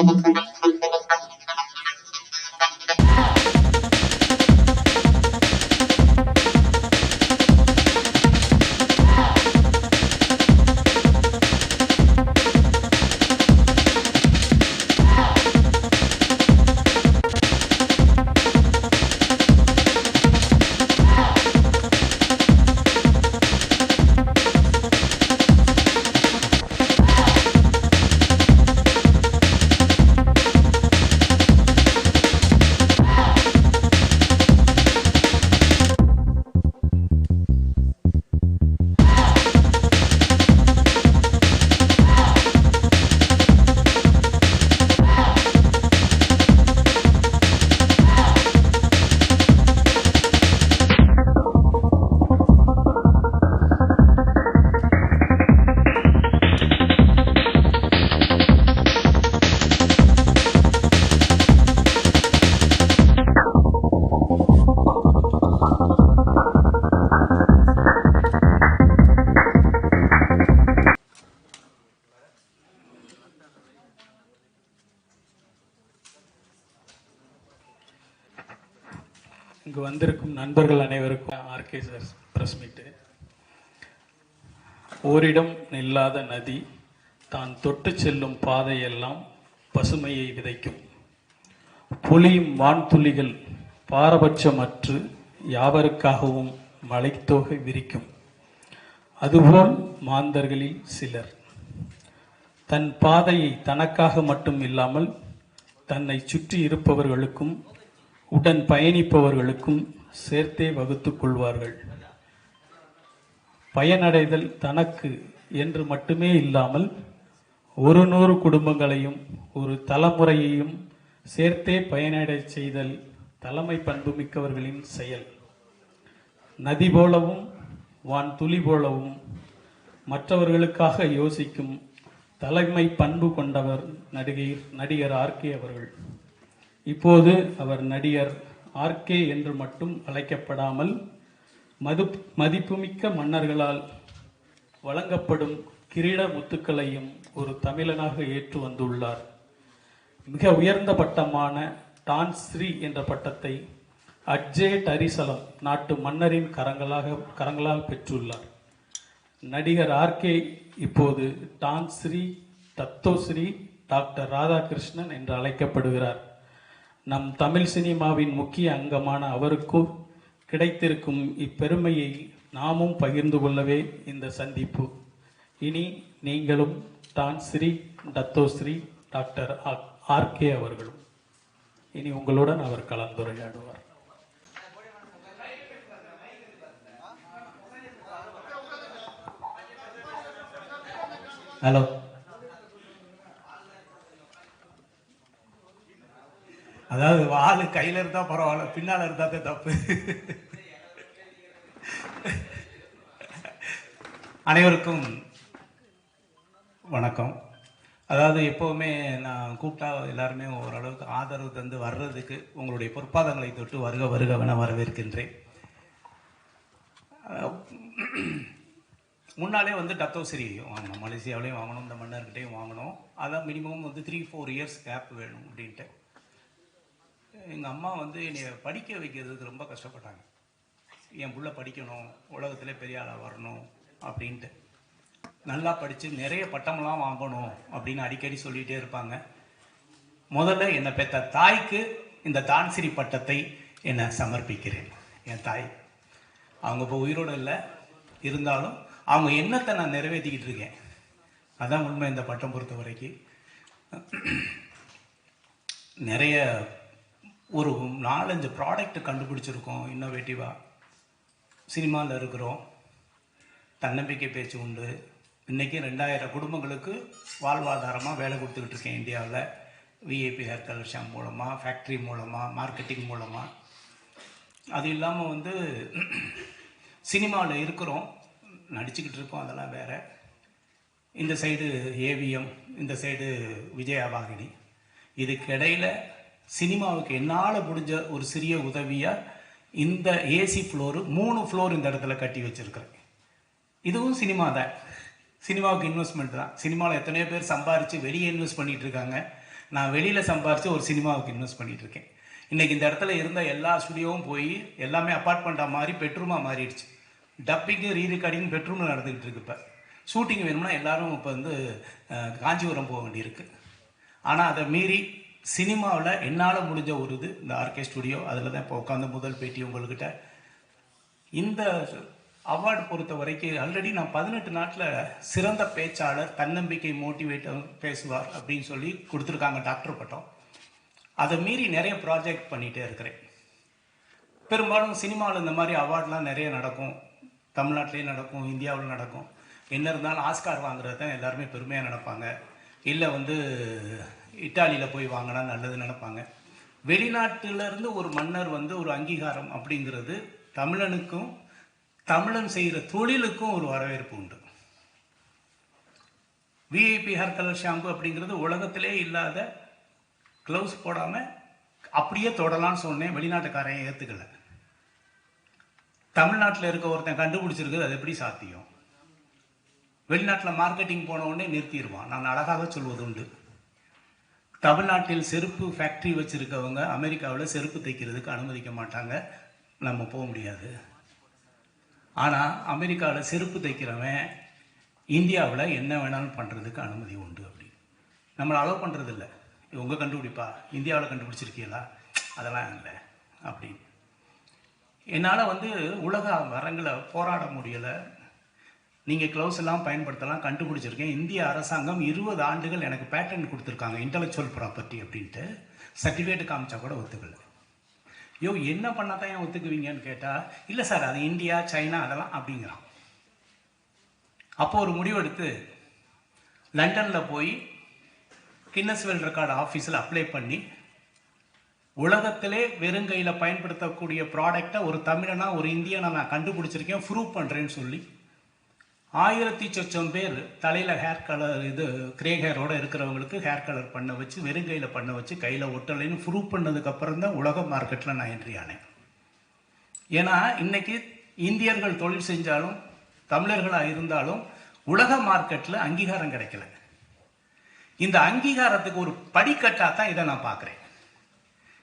இங்கு வந்திருக்கும் நண்பர்கள் அனைவருக்கும் ஆர்கே சார் பிரஸ் மீட்டு. ஓரிடம் நில்லாத நதி தான் தொட்டு செல்லும் பாதையெல்லாம் பசுமையை விதைக்கும். பொழியும் வான்துளிகள் பாரபட்சமற்று யாவருக்காகவும் மலைத்தோகை விரிக்கும். அதுபோல் மாந்தர்களில் சிலர் தன் பாதையை தனக்காக மட்டும் இல்லாமல் தன்னை சுற்றி இருப்பவர்களுக்கும் உடன் பயணிப்பவர்களுக்கும் சேர்த்தே வகுத்துக் கொள்வார்கள். பயனடைதல் தனக்கு என்று மட்டுமே இல்லாமல் 100 குடும்பங்களையும் ஒரு தலைமுறையையும் சேர்த்தே பயனடை செய்தல் தலைமை பண்புமிக்கவர்களின் செயல். நதி போலவும் வான் துளி போலவும் மற்றவர்களுக்காக யோசிக்கும் தலைமை பண்பு கொண்டவர் நடிகர் ஆர்கே அவர்கள். இப்போது அவர் நடிகர் ஆர்கே என்று மட்டும் அழைக்கப்படாமல் மதிப்புமிக்க மன்னர்களால் வழங்கப்படும் கிரீட முத்துக்களையும் ஒரு தமிழனாக ஏற்று வந்துள்ளார். மிக உயர்ந்த பட்டமான டான் ஸ்ரீ என்ற பட்டத்தை அட்ஜே டரிசலம் நாட்டு மன்னரின் கரங்களால் பெற்றுள்ளார். நடிகர் ஆர்கே இப்போது Tan Sri Dato Sri doctor Radhakrishnan என்று அழைக்கப்படுகிறார். நம் தமிழ் சினிமாவின் முக்கிய அங்கமான அவருக்கு கிடைத்திருக்கும் இப்பெருமையை நாமும் பகிர்ந்து கொள்ளவே இந்த சந்திப்பு. இனி நீங்களும் Tan Sri Dato Sri doctor RK அவர்களும் இனி உங்களுடன் அவர் கலந்துரையாடுவார். ஹலோ, அதாவது வாழு கையில் இருந்தால் பரவாயில்ல, பின்னால் இருந்தால் தப்பு. அனைவருக்கும் வணக்கம். அதாவது எப்போவுமே நான் கூப்பிட்டா எல்லாருமே ஓரளவுக்கு ஆதரவு தந்து வர்றதுக்கு உங்களுடைய பொற்பாதங்களை தொட்டு வருக வருகவென வரவேற்கின்றேன். முன்னாலே டத்தோஸ்ரீ வாங்கணும், மலேசியாவிலையும் வாங்கணும், இந்த மன்னர்கிட்டையும் வாங்கணும். அதான் மினிமம் 3-4 இயர்ஸ் கேப் வேணும் அப்படின்ட்டு. எங்கள் அம்மா என்னை படிக்க வைக்கிறதுக்கு ரொம்ப கஷ்டப்பட்டாங்க. என் புள்ள படிக்கணும், உலகத்தில் பெரிய ஆளாக வரணும் அப்படின்ட்டு. நல்லா படித்து நிறைய பட்டமெல்லாம் வாங்கணும் அப்படின்னு அடிக்கடி சொல்லிகிட்டே இருப்பாங்க. முதல்ல என்னை பெற்ற தாய்க்கு இந்த தான்சிரி பட்டத்தை என்னை சமர்ப்பிக்கிறேன். என் தாய் அவங்க இப்போ உயிரோடு இல்லை, இருந்தாலும் அவங்க எண்ணத்தை நான் நிறைவேற்றிக்கிட்டு இருக்கேன். அதான் உண்மை. இந்த பட்டம் பொறுத்த வரைக்கும் நிறைய ஒரு 4-5 ப்ராடக்ட் கண்டுபிடிச்சிருக்கோம். இன்னோவேட்டிவாக சினிமாவில் இருக்கிறோம். தன்னம்பிக்கை பேச்சு உண்டு. இன்றைக்கி 2000 குடும்பங்களுக்கு வாழ்வாதாரமாக வேலை கொடுத்துக்கிட்டு இருக்கேன் இந்தியாவில். விஐபி ஹேர் கலர் ஷாம்பு மூலமாக, ஃபேக்ட்ரி மூலமாக, மார்க்கெட்டிங் மூலமாக. அது இல்லாமல் சினிமாவில் இருக்கிறோம், நடிச்சுக்கிட்டு இருக்கோம், அதெல்லாம் வேறு. இந்த சைடு ஏவிஎம், இந்த சைடு விஜயவாகினி. இதுக்கு இடையில் சினிமாவுக்கு என்னால் முடிஞ்ச ஒரு சிறிய உதவியாக இந்த ஏசி ஃப்ளோரு 3 ஃப்ளோர் இந்த இடத்துல கட்டி வச்சுருக்கிறேன். இதுவும் சினிமா தான், சினிமாவுக்கு இன்வெஸ்ட்மெண்ட் தான். சினிமாவில் எத்தனையோ பேர் சம்பாரித்து வெளியே இன்வெஸ்ட் பண்ணிகிட்டு இருக்காங்க. நான் வெளியில் சம்பாரித்து ஒரு சினிமாவுக்கு இன்வெஸ்ட் பண்ணிகிட்டு இருக்கேன். இன்றைக்கி இந்த இடத்துல இருந்த எல்லா ஸ்டுடியோவும் போய் எல்லாமே அப்பார்ட்மெண்ட்டாக மாறி பெட்ரூமாக மாறிடுச்சு. டப்பிங்கு ரீரெக்கார்டிங் பெட்ரூமில் நடந்துக்கிட்டு இருக்கு. இப்போ ஷூட்டிங் வேணும்னா எல்லோரும் இப்போ வந்து காஞ்சிபுரம் போக வேண்டியிருக்கு. ஆனால் அதை மீறி சினிமாவில் என்னால் முடிஞ்ச ஒரு இது இந்த ஆர்கே ஸ்டுடியோ, அதில் தான் இப்போ உட்காந்து முதல் பேட்டி உங்கள்கிட்ட. இந்த அவார்டு பொறுத்த வரைக்கும் ஆல்ரெடி நான் 18 நாட்டில் சிறந்த பேச்சாளர், தன்னம்பிக்கை, மோட்டிவேட்டர் பேசுவார் அப்படின்னு சொல்லி கொடுத்துருக்காங்க டாக்டர் பட்டம். அதை மீறி நிறைய ப்ராஜெக்ட் பண்ணிகிட்டே இருக்கிறேன். பெரும்பாலும் சினிமாவில் இந்த மாதிரி அவார்ட்லாம் நிறைய நடக்கும், தமிழ்நாட்டிலேயும் நடக்கும், இந்தியாவில் நடக்கும். என்ன இருந்தாலும் ஆஸ்கார் வாங்குறது தான் எல்லாருமே பெருமையாக நினைப்பாங்க. இல்லை வந்து இட்டாலியில் போய் வாங்கினா நல்லதுன்னு நினைப்பாங்க. வெளிநாட்டிலேருந்து ஒரு மன்னர் வந்து ஒரு அங்கீகாரம் அப்படிங்கிறது தமிழனுக்கும் தமிழன் செய்கிற தொழிலுக்கும் ஒரு வரவேற்பு உண்டு. விஐபி ஹேர் கலர் ஷாம்பு அப்படிங்கிறது உலகத்திலே இல்லாத, க்ளவுஸ் போடாமல் அப்படியே தொடலான்னு சொன்னேன், வெளிநாட்டுக்காரையும் ஏற்றுக்கல. தமிழ்நாட்டில் இருக்க ஒருத்தன் கண்டுபிடிச்சிருக்குது, அது எப்படி சாத்தியம்? வெளிநாட்டில் மார்க்கெட்டிங் போன உடனே நிறுத்திடுவான். நான் அழகாக சொல்வது உண்டு, தமிழ்நாட்டில் செருப்பு ஃபேக்ட்ரி வச்சுருக்கவங்க அமெரிக்காவில் செருப்பு தைக்கிறதுக்கு அனுமதிக்க மாட்டாங்க, நம்ம போக முடியாது. ஆனால் அமெரிக்காவில் செருப்பு தைக்கிறவன் இந்தியாவில் என்ன வேணாலும் பண்ணுறதுக்கு அனுமதி உண்டு. அப்படி நம்மளை அலோவ் பண்ணுறதில்ல. உங்கள் கண்டுபிடிப்பா, இந்தியாவில் கண்டுபிடிச்சிருக்கீங்களா, அதெல்லாம் இல்லை அப்படின்னு. என்னால் வந்து உலக அரங்கில் போராட முடியலை. நீங்கள் க்ளவுஸ் எல்லாம் பயன்படுத்தலாம், கண்டுபிடிச்சிருக்கேன். இந்திய அரசாங்கம் 20 ஆண்டுகள் எனக்கு பேட்டர்ன் கொடுத்துருக்காங்க, இன்டலெக்சுவல் ப்ராப்பர்ட்டி அப்படின்ட்டு. சர்டிஃபிகேட் காமிச்சா கூட ஒத்துக்கல. யோ என்ன பண்ணால் தான் ஏன் ஒத்துக்குவீங்கன்னு கேட்டால், இல்லை சார் அது இந்தியா சைனா அதெல்லாம் அப்படிங்கிறான். அப்போ ஒரு முடிவெடுத்து லண்டனில் போய் கின்னஸ் வேர்ல்ட் ரெக்கார்டு ஆஃபீஸில் அப்ளை பண்ணி, உலகத்திலே வெறுங்கையில் பயன்படுத்தக்கூடிய ப்ராடக்டை ஒரு தமிழனா ஒரு இந்தியனை நான் கண்டுபிடிச்சிருக்கேன், ப்ரூவ் பண்ணுறேன்னு சொல்லி 1000 பேர் தலையில் ஹேர் கலர் இது கிரே ஹேரோடு இருக்கிறவங்களுக்கு ஹேர் கலர் பண்ண வச்சு, வெறுங்கையில் பண்ண வச்சு, கையில் ஒட்டலைன்னு ப்ரூவ் பண்ணதுக்கப்புறம் தான் உலக மார்க்கெட்டில் நான் என்ட்ரி ஆனேன். ஏன்னா இன்னைக்கு இந்தியர்கள் தொழில் செஞ்சாலும் தமிழர்களாக இருந்தாலும் உலக மார்க்கெட்டில் அங்கீகாரம் கிடைக்கல. இந்த அங்கீகாரத்துக்கு ஒரு படிக்கட்டாக தான் இதை நான் பார்க்குறேன்.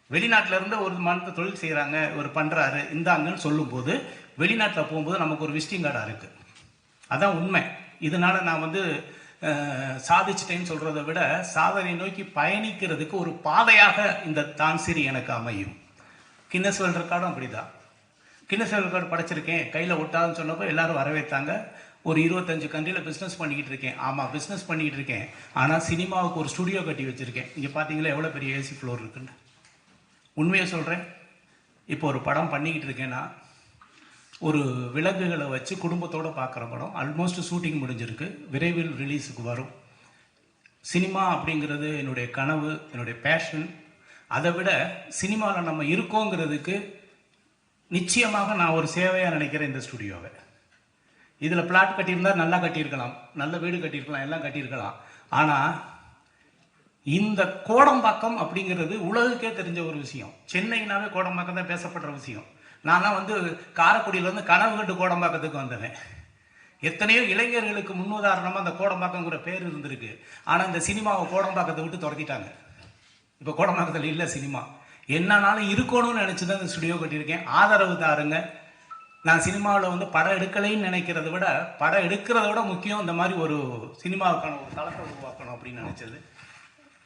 வெளிநாட்டில் இருந்து ஒரு மனத்தை தொழில் செய்கிறாங்க, ஒரு பண்ணுறாரு, இந்தாங்கன்னு சொல்லும்போது வெளிநாட்டில் போகும்போது நமக்கு ஒரு விசிட்டிங் கார்டாக இருக்குது. அதான் உண்மை. இதனால் நான் வந்து சாதிச்சிட்டேன்னு சொல்கிறத விட சாதனை நோக்கி பயணிக்கிறதுக்கு ஒரு பாதையாக இந்த தான்சிரி எனக்கு அமையும். கின்னஸ் வேர்ல்ட் ரெக்கார்டும் அப்படி தான். கின்னஸ் வேர்ல்ட் ரெக்கார்டு படைச்சிருக்கேன், கையில் ஒட்டாதுன்னு சொன்னப்போ எல்லாரும் வரவேற்றாங்க. ஒரு 25 கண்ட்ரியில் பிஸ்னஸ் பண்ணிக்கிட்டு இருக்கேன். ஆமாம், பிஸ்னஸ் பண்ணிக்கிட்டு இருக்கேன். ஆனால் சினிமாவுக்கு ஒரு ஸ்டுடியோ கட்டி வச்சுருக்கேன். இங்கே பார்த்தீங்களா எவ்வளோ பெரிய ஏசி ஃப்ளோர் இருக்குன்னு. உண்மையை சொல்கிறேன், இப்போ ஒரு படம் பண்ணிக்கிட்டு இருக்கேன்னா, ஒரு விலங்குகளை வச்சு குடும்பத்தோடு பார்க்குற படம் ஆல்மோஸ்ட் ஷூட்டிங் முடிஞ்சிருக்கு, விரைவில் ரிலீஸுக்கு வரும். சினிமா அப்படிங்கிறது என்னுடைய கனவு, என்னுடைய பேஷன். அதை விட சினிமாவில் நம்ம இருக்கோங்கிறதுக்கு நிச்சயமாக நான் ஒரு சேவையாக நினைக்கிறேன் இந்த ஸ்டுடியோவை. இதில் பிளாட் கட்டியிருந்தால் நல்லா கட்டியிருக்கலாம், நல்ல வீடு கட்டியிருக்கலாம், எல்லாம் கட்டியிருக்கலாம். ஆனால் இந்த கோடம்பாக்கம் அப்படிங்கிறது உலகுக்கே தெரிஞ்ச ஒரு விஷயம். சென்னைனாவே கோடம்பாக்கம் தான் பேசப்படுற விஷயம். நான்லாம் வந்து காரைக்குடியிலேருந்து கனவு கண்டு கோடம்பாக்கத்துக்கு வந்தேன். எத்தனையோ இளைஞர்களுக்கு முன்னுதாரணமாக அந்த கோடம்பாக்கங்கிற பேர் இருந்திருக்கு. ஆனால் இந்த சினிமாவை கோடம்பாக்கத்தை விட்டு துரத்திட்டாங்க. இப்போ கோடம்பாக்கத்தில் இல்லை சினிமா. என்னன்னாலும் இருக்கணும்னு நினச்சி தான் இந்த ஸ்டுடியோ கட்டியிருக்கேன். ஆதரவு தாருங்க. நான் சினிமாவில் வந்து படம் எடுக்கலைன்னு நினைக்கிறத விட, படம் எடுக்கிறத விட முக்கியம் இந்த மாதிரி ஒரு சினிமாவுக்கான ஒரு தளத்தை உருவாக்கணும் அப்படின்னு நினச்சது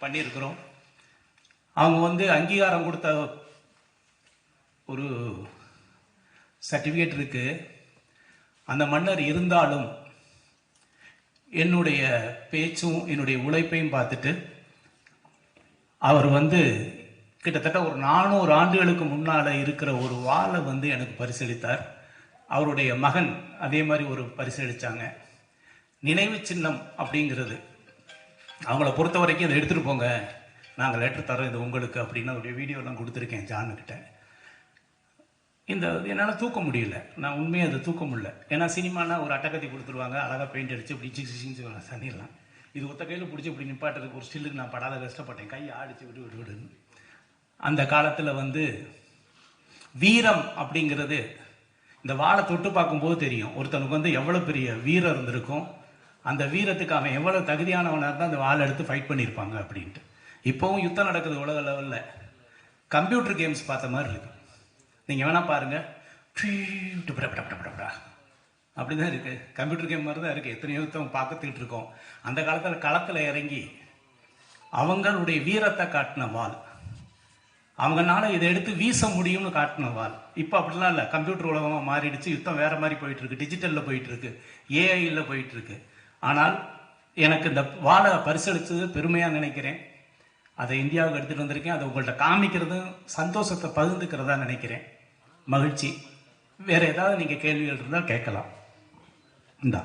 பண்ணியிருக்கிறோம். அவங்க வந்து அங்கீகாரம் கொடுத்த ஒரு சர்டிஃபிகேட் இருக்கு. அந்த மன்னர் இருந்தாலும் என்னுடைய பேச்சும் என்னுடைய உழைப்பையும் பார்த்துட்டு அவர் வந்து கிட்டத்தட்ட ஒரு 400 ஆண்டுகளுக்கு முன்னால் இருக்கிற ஒரு வாளை வந்து எனக்கு பரிசளித்தார். அவருடைய மகன் அதே மாதிரி ஒரு பரிசளித்தாங்க. நினைவு சின்னம் அப்படிங்கிறது அவங்கள பொறுத்த வரைக்கும் அதை எடுத்துகிட்டு போங்க, நாங்கள் லெட்டர் தரோம் இது உங்களுக்கு அப்படின்னு அவருடைய வீடியோலாம் கொடுத்துருக்கேன் ஜானுக்கிட்ட. இந்த என்னால் தூக்க முடியல, நான் உண்மையாக அதை தூக்க முடியல. ஏன்னா சினிமானா ஒரு அட்டக்கத்தி கொடுத்துருவாங்க, அழகாக பெயிண்ட் அடித்து இப்படி சிக்ஸின்னு சனிடலாம். இது ஒத்த கையில் பிடிச்சி இப்படி நிப்பாட்டுறதுக்கு ஒரு ஸ்டில்லுக்கு நான் படாத கஷ்டப்பட்டேன், கையை ஆடிச்சு விடு விடு விடுன்னு. அந்த காலத்தில் வந்து வீரம் அப்படிங்கிறது இந்த வாழை தொட்டு பார்க்கும்போது தெரியும் ஒருத்தனுக்கு வந்து எவ்வளோ பெரிய வீரம் இருந்திருக்கும், அந்த வீரத்துக்கு அவன் எவ்வளோ தகுதியானவனாக இருந்தால் அந்த வாழை எடுத்து ஃபைட் பண்ணியிருப்பாங்க அப்படின்ட்டு. இப்போவும் யுத்தம் நடக்குது உலக லெவலில். கம்ப்யூட்டர் கேம்ஸ் பார்த்த மாதிரி இருக்கு. நீங்கள் வேணால் பாருங்கள், அப்படி தான் இருக்குது. கம்ப்யூட்டர் கேம் மாதிரி தான் இருக்குது. எத்தனையோ யுத்தம் பார்த்துக்கிட்டு இருக்கோம். அந்த காலத்தில் களத்தில் இறங்கி அவங்களுடைய வீரத்தை காட்டின வாள், அவங்கனால இதை எடுத்து வீச முடியும்னு காட்டின வாள். இப்போ அப்படிலாம் இல்லை. கம்ப்யூட்டர் உலகமாக மாறிடுச்சு. யுத்தம் வேற மாதிரி போயிட்டு இருக்கு. டிஜிட்டலில் போயிட்டு இருக்கு, ஏஐயில் போயிட்டு இருக்கு. ஆனால் எனக்கு இந்த வாழை பரிசளித்தது பெருமையாக நினைக்கிறேன். அதை இந்தியாவுக்கு எடுத்துகிட்டு வந்திருக்கேன். அதை உங்கள்கிட்ட காமிக்கிறதும் சந்தோஷத்தை பகிர்ந்துக்கிறதா நினைக்கிறேன். மகிழ்ச்சி. வேற ஏதாவது நீங்கள் கேள்விகள் இருந்தால் கேட்கலாம். இந்தா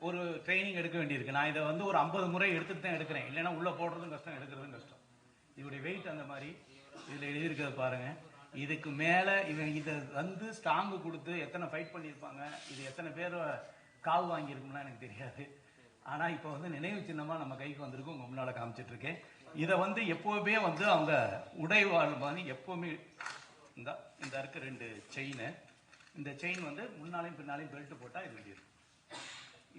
ஒரு ட்ரைனிங் எடுக்க வேண்டியிருக்கு. நான் இதை வந்து ஒரு 50 முறை எடுத்துட்டு தான் எடுக்கிறேன். இல்லைன்னா உள்ளே போடுறதும் கஷ்டம், எடுக்கிறதும் கஷ்டம். இதோடைய வெயிட் அந்த மாதிரி. இதில் எழுதியிருக்கிறத பாருங்க. இதுக்கு மேலே இவன் இதை வந்து ஸ்ட்ராங்கு கொடுத்து எத்தனை ஃபைட் பண்ணியிருப்பாங்க, இது எத்தனை பேர் காவு வாங்கியிருக்கும்னா எனக்கு தெரியாது. ஆனால் இப்போ வந்து நினைவு சின்னமாக நம்ம கைக்கு வந்திருக்கும், உங்கள் முன்னால் காமிச்சிட்ருக்கேன். இதை வந்து எப்போவுமே வந்து அவங்க உடைவாள் மாதிரி எப்போவுமே இந்த இருக்க 2 செயின், இந்த செயின் வந்து முன்னாலையும் பின்னாலையும் பெல்ட் போட்டால் இது வேண்டியிருக்கும்.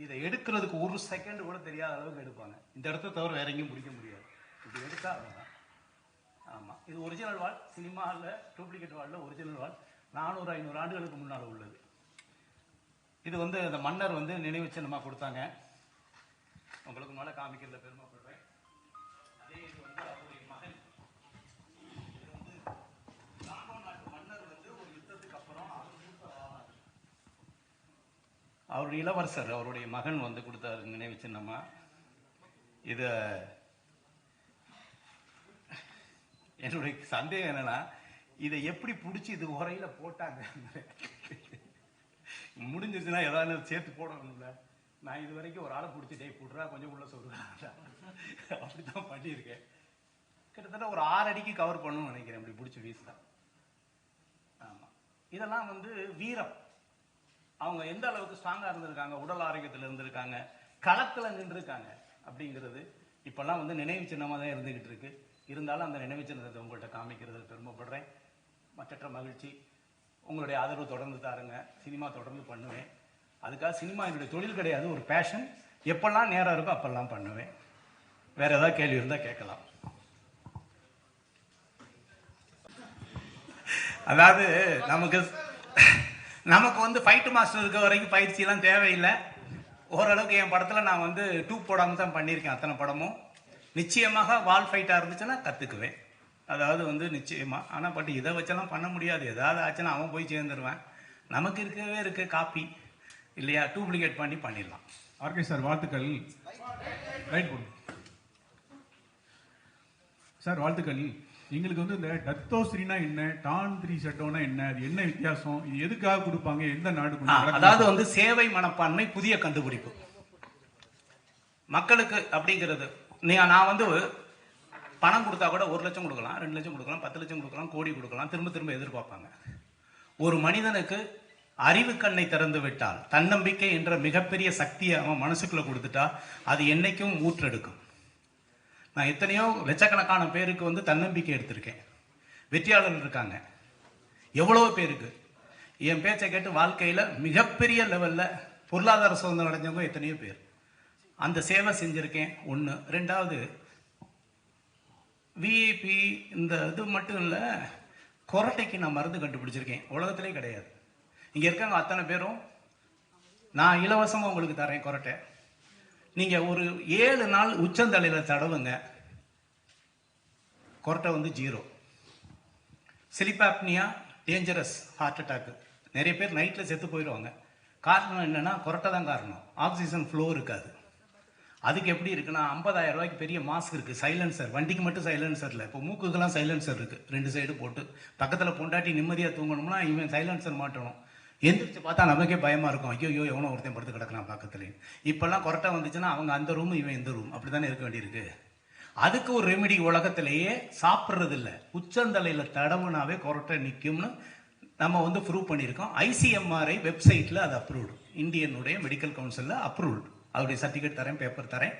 இதை எடுக்கிறதுக்கு 1 செகண்ட் கூட தெரியாத அளவுக்கு எடுப்பாங்க. இந்த இடத்த தவிர வேற எங்கேயும் பிடிக்க முடியாது. இப்படி எடுத்தா அவ்வளோதான். ஆமாம், இது ஒரிஜினல் வால். சினிமாவில் டூப்ளிகேட் வாலில் ஒரிஜினல் வால் 400-500 ஆண்டுகளுக்கு முன்னால் உள்ளது. இது வந்து அந்த மன்னர் வந்து நினைவு சின்னமாக கொடுத்தாங்க. உங்களுக்கு மேலே காமிக்கிறத பெருமைப்படுறேன். அதே இது வந்து அவருடைய மகன், இது வந்து காங்கோ நாட்டு மன்னர் வந்து ஒரு யுத்தத்துக்கு அப்புறம் அவருடைய இளவரசர், அவருடைய மகன் வந்து கொடுத்தாரு நினைவு சின்னமா. இதை என்னுடைய சந்தேகம் என்னன்னா, இதை எப்படி பிடிச்சி இது உரையில போட்டாங்க. முடிஞ்சிருச்சுன்னா ஏதாவது சேர்த்து போடணும்ல. நான் இது வரைக்கும் ஒரு ஆளை பிடிச்சிட்டே போடுறா கொஞ்சம் உள்ள சொல்றாங்க, அப்படித்தான் பண்ணியிருக்கேன். கிட்டத்தட்ட ஒரு 6 அடிக்கு கவர் பண்ணணும்னு நினைக்கிறேன் இப்படி பிடிச்சி வீசினா. ஆமா, இதெல்லாம் வந்து வீரம். அவங்க எந்த அளவுக்கு ஸ்ட்ராங்கா இருந்திருக்காங்க, உடல் ஆரோக்கியத்தில் இருந்திருக்காங்க, களத்துல நின்றுருக்காங்க அப்படிங்கிறது இப்பெல்லாம் வந்து நினைவு சின்னமாக தான் இருந்துகிட்டு இருக்கு. இருந்தாலும் அந்த நினைவு சின்னத்தை உங்கள்கிட்ட காமிக்கிறது பெருமைப்படுறேன். மற்றற்ற மகிழ்ச்சி. உங்களுடைய ஆதரவு தொடர்ந்து தாருங்க. சினிமா தொடர்ந்து பண்ணுவேன். அதுக்காக சினிமா என்னுடைய தொழில் கிடையாது, ஒரு பேஷன். எப்பெல்லாம் நேரம் இருக்கோ அப்பெல்லாம் பண்ணுவேன். வேற ஏதாவது கேள்வி இருந்தால் கேட்கலாம். அதாவது நமக்கு வந்து ஃபைட் மாஸ்டர் இருக்க வரைக்கும் பயிற்சியெல்லாம் தேவையில்லை. ஓரளவுக்கு என் படத்தில் நான் வந்து டூப் போடாமல் தான் பண்ணியிருக்கேன். அத்தனை படமும் நிச்சயமாக வால் ஃபைட்டாக இருந்துச்சுன்னா கற்றுக்குவேன். அதாவது வந்து நிச்சயமாக. ஆனால் பட் இதை வச்செல்லாம் பண்ண முடியாது. ஏதாவது ஆச்சுன்னா அவன் போய் சேர்ந்துருவேன். நமக்கு இருக்கவே இருக்கு காப்பி இல்லையா, டூப்ளிகேட் பண்ணி பண்ணிடலாம். ஆர்கே சார் வாழ்த்துக்கள். ரைட் போடு சார், வாழ்த்துக்கள். எங்களுக்கு வந்து இந்த டத்தோஸ்ரீனா என்ன, டான் 3 ஷட்டோனா என்ன, அது என்ன வித்தியாசம், இது எதுக்காக கொடுப்பாங்க, எந்த நாடு? அதாவது வந்து சேவை மனப்பான்மை புதிய கண்டுபிடிப்பு மக்களுக்கு அப்படிங்கிறது. நான் வந்து பணம் கொடுத்தா கூட 1 லட்சம் கொடுக்கலாம், 2 லட்சம் கொடுக்கலாம், 10 லட்சம் கொடுக்கலாம், கோடி கொடுக்கலாம், திரும்ப திரும்ப எதிர்பார்ப்பாங்க. ஒரு மனிதனுக்கு அறிவு கண்ணை திறந்து விட்டால், தன்னம்பிக்கை என்ற மிகப்பெரிய சக்தியை அவன் மனசுக்குள்ள கொடுத்துட்டா அது என்னைக்கும் ஊற்றெடுக்கும். நான் எத்தனையோ லட்சக்கணக்கான பேருக்கு வந்து தன்னம்பிக்கை எடுத்திருக்கேன். வெற்றியாளர்கள் இருக்காங்க எவ்வளவோ பேருக்கு. என் பேச்சை கேட்டு வாழ்க்கையில் மிகப்பெரிய லெவலில் பொருளாதார சுதந்திரம் அடைஞ்சவங்க எத்தனையோ பேர். அந்த சேவை செஞ்சுருக்கேன். 1. 2வது விஐபி இந்த இது மட்டும் இல்லை, கொரட்டைக்கு நான் மருந்து கண்டுபிடிச்சிருக்கேன். உலகத்திலே கிடையாது. இங்கே இருக்காங்க அத்தனை பேரும் நான் இலவசமாக உங்களுக்கு தரேன் கொரட்டை. நீங்கள் ஒரு 7 நாள் உச்சந்தலையில் தடவுங்க, கொரட்டை வந்து 0. ஸ்லீப் டேஞ்சரஸ் ஹார்ட் அட்டாக்கு நிறைய பேர் நைட்டில் செத்து போயிடுவாங்க. காரணம் என்னென்னா கொரட்டை தான் காரணம். ஆக்சிஜன் ஃப்ளோ இருக்காது. அதுக்கு எப்படி இருக்குன்னா 50,000 ரூபாய்க்கு பெரிய மாஸ்க் இருக்குது, சைலன்சர். வண்டிக்கு மட்டும் சைலன்சர் இல்லை, இப்போ மூக்குக்கெல்லாம் சைலன்சர் இருக்குது. 2 சைடு போட்டு பக்கத்தில் பொண்டாட்டி நிம்மதியாக தூங்கணும்னா இவன் சைலன்சர் மாட்டணும். எந்திரிச்சு பார்த்தா நமக்கே பயமாக இருக்கும், ஐயோ எவனோ ஒருத்தன் படுத்து கிடக்கலாம் பக்கத்துலேயே. இப்போல்லாம் கொரட்டை வந்துச்சுன்னா அவங்க அந்த ரூம் இவன் இந்த ரூம் அப்படி தானே இருக்க வேண்டியிருக்கு. அதுக்கு ஒரு ரெமிடி உலகத்திலேயே சாப்பிட்றது இல்லை, உச்சந்தலையில் தடவுனாவே கொரட்டை நிற்கும்னு நம்ம வந்து ப்ரூவ் பண்ணியிருக்கோம். ICMRI வெப்சைட்டில் அது அப்ரூவ்டு, இந்தியனுடைய மெடிக்கல் கவுன்சிலில் அப்ரூவ்டு. அவருடைய சர்டிஃபிகேட் தரேன், பேப்பர் தரேன்,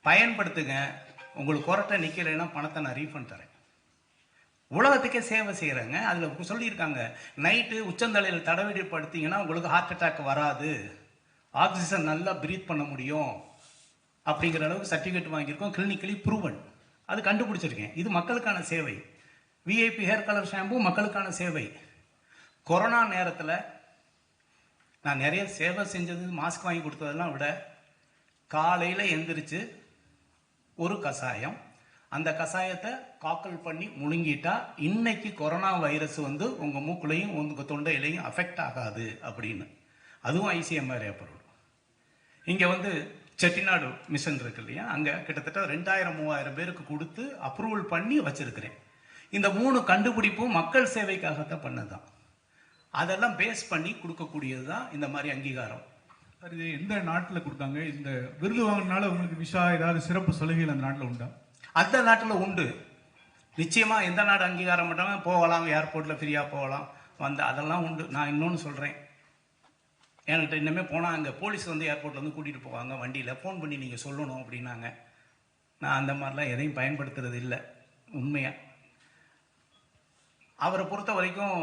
பயன்படுத்துங்க. உங்களுக்கு கொரட்டை நிற்கலைன்னா பணத்தை நான் ரீஃபண்ட் தரேன். உலகத்துக்கே சேவை செய்கிறேங்க. அதில் சொல்லியிருக்காங்க, நைட்டு உச்சந்தலையில் தடவிடி படுத்தீங்கன்னா உங்களுக்கு ஹார்ட் அட்டாக் வராது, ஆக்சிஜன் நல்லா பிரீத் பண்ண முடியும் அப்படிங்கிற அளவுக்கு சர்டிஃபிகேட் வாங்கியிருக்கோம். Clinically proven. அது கண்டுபிடிச்சிருக்கேன். இது மக்களுக்கான சேவை. விஐபி ஹேர் கலர் ஷாம்பு மக்களுக்கான சேவை. கொரோனா நேரத்தில் நான் நிறைய சேவை செஞ்சது, மாஸ்க் வாங்கி கொடுத்ததெல்லாம் விட, காலையில் எந்திரிச்சு ஒரு கஷாயம், அந்த கஷாயத்தை காக்கல் பண்ணி முழுங்கிட்டா இன்னைக்கு கொரோனா வைரஸ் வந்து உங்கள் மூக்குலையும் உங்கள் தொண்டையிலையும் அஃபெக்ட் ஆகாது அப்படின்னு. அதுவும் ஐசிஎம்ஆர் ஏற்படும். இங்கே வந்து செட்டிநாடு மிஷன் இருக்கு இல்லையா, அங்கே கிட்டத்தட்ட 2000-3000 பேருக்கு கொடுத்து அப்ரூவல் பண்ணி வச்சிருக்கிறேன். இந்த 3 கண்டுபிடிப்பும் மக்கள் சேவைக்காகத்தான் பண்ணதுதான். அதெல்லாம் பேஸ் பண்ணி கொடுக்கக்கூடியது தான் இந்த மாதிரி அங்கீகாரம். சார், இது எந்த நாட்டில் கொடுத்தாங்க? இந்த விருது வாங்கினால உங்களுக்கு விசா ஏதாவது சிறப்பு சலுகைகள் அந்த நாட்டில் உண்டா? அந்த நாட்டில் உண்டு நிச்சயமாக. எந்த நாடு அங்கீகாரம் பண்ணாமல் போகலாம், ஏர்போர்ட்டில் ஃப்ரீயாக போகலாம் வந்து, அதெல்லாம் உண்டு. நான் இன்னொன்று சொல்கிறேன், என்கிட்ட இன்னமே போனால் அங்கே போலீஸ் வந்து ஏர்போர்ட்டில் வந்து கூட்டிகிட்டு போவாங்க வண்டியில், ஃபோன் பண்ணி நீங்கள் சொல்லணும் அப்படின்னாங்க. நான் அந்த மாதிரிலாம் எதையும் பயன்படுத்துறது இல்லை உண்மையாக. அவரை பொறுத்த வரைக்கும்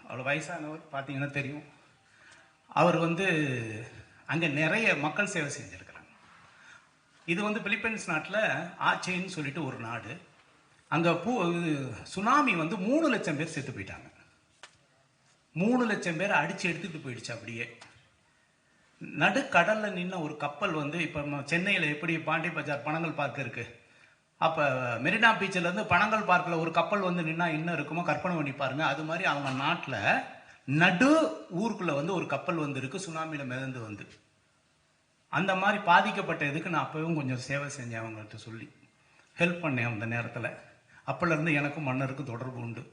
அவ்வளோ வயசானவர், பார்த்தீங்கன்னா தெரியும். அவர் வந்து அங்கே நிறைய மக்கள் சேவை செஞ்சுருக்கிறாங்க. இது வந்து பிலிப்பைன்ஸ் நாட்டில் ஆச்சேன்னு சொல்லிட்டு ஒரு நாடு. அங்கே சுனாமி வந்து 3 லட்சம் பேர் செத்து போயிட்டாங்க. 3 லட்சம் பேர் அடித்து எடுத்துகிட்டு போயிடுச்சு. அப்படியே நடுக்கடலில் நின்ன ஒரு கப்பல் வந்து, இப்போ சென்னையில் எப்படி பாண்டி பஜார் பனங்கல் பார்க் இருக்குது, அப்போ மெரினா பீச்சிலேருந்து பனங்கல் பார்க்கில் ஒரு கப்பல் வந்து நின்னா என்ன இருக்குமோ கற்பனை பண்ணி பாருங்க. அது மாதிரி அவங்க நாட்டில் நடு ஊருக்குள்ளே வந்து ஒரு கப்பல் வந்து இருக்கு, சுனாமியில் மிதந்து வந்து. அந்த மாதிரி பாதிக்கப்பட்ட இதுக்கு நான் அப்பவும் கொஞ்சம் சேவை செஞ்சேன், அவங்கள்ட்ட சொல்லி ஹெல்ப் பண்ணேன் அந்த நேரத்தில். அப்போலேருந்து எனக்கும் மன்னருக்கும் தொடர்பு உண்டு.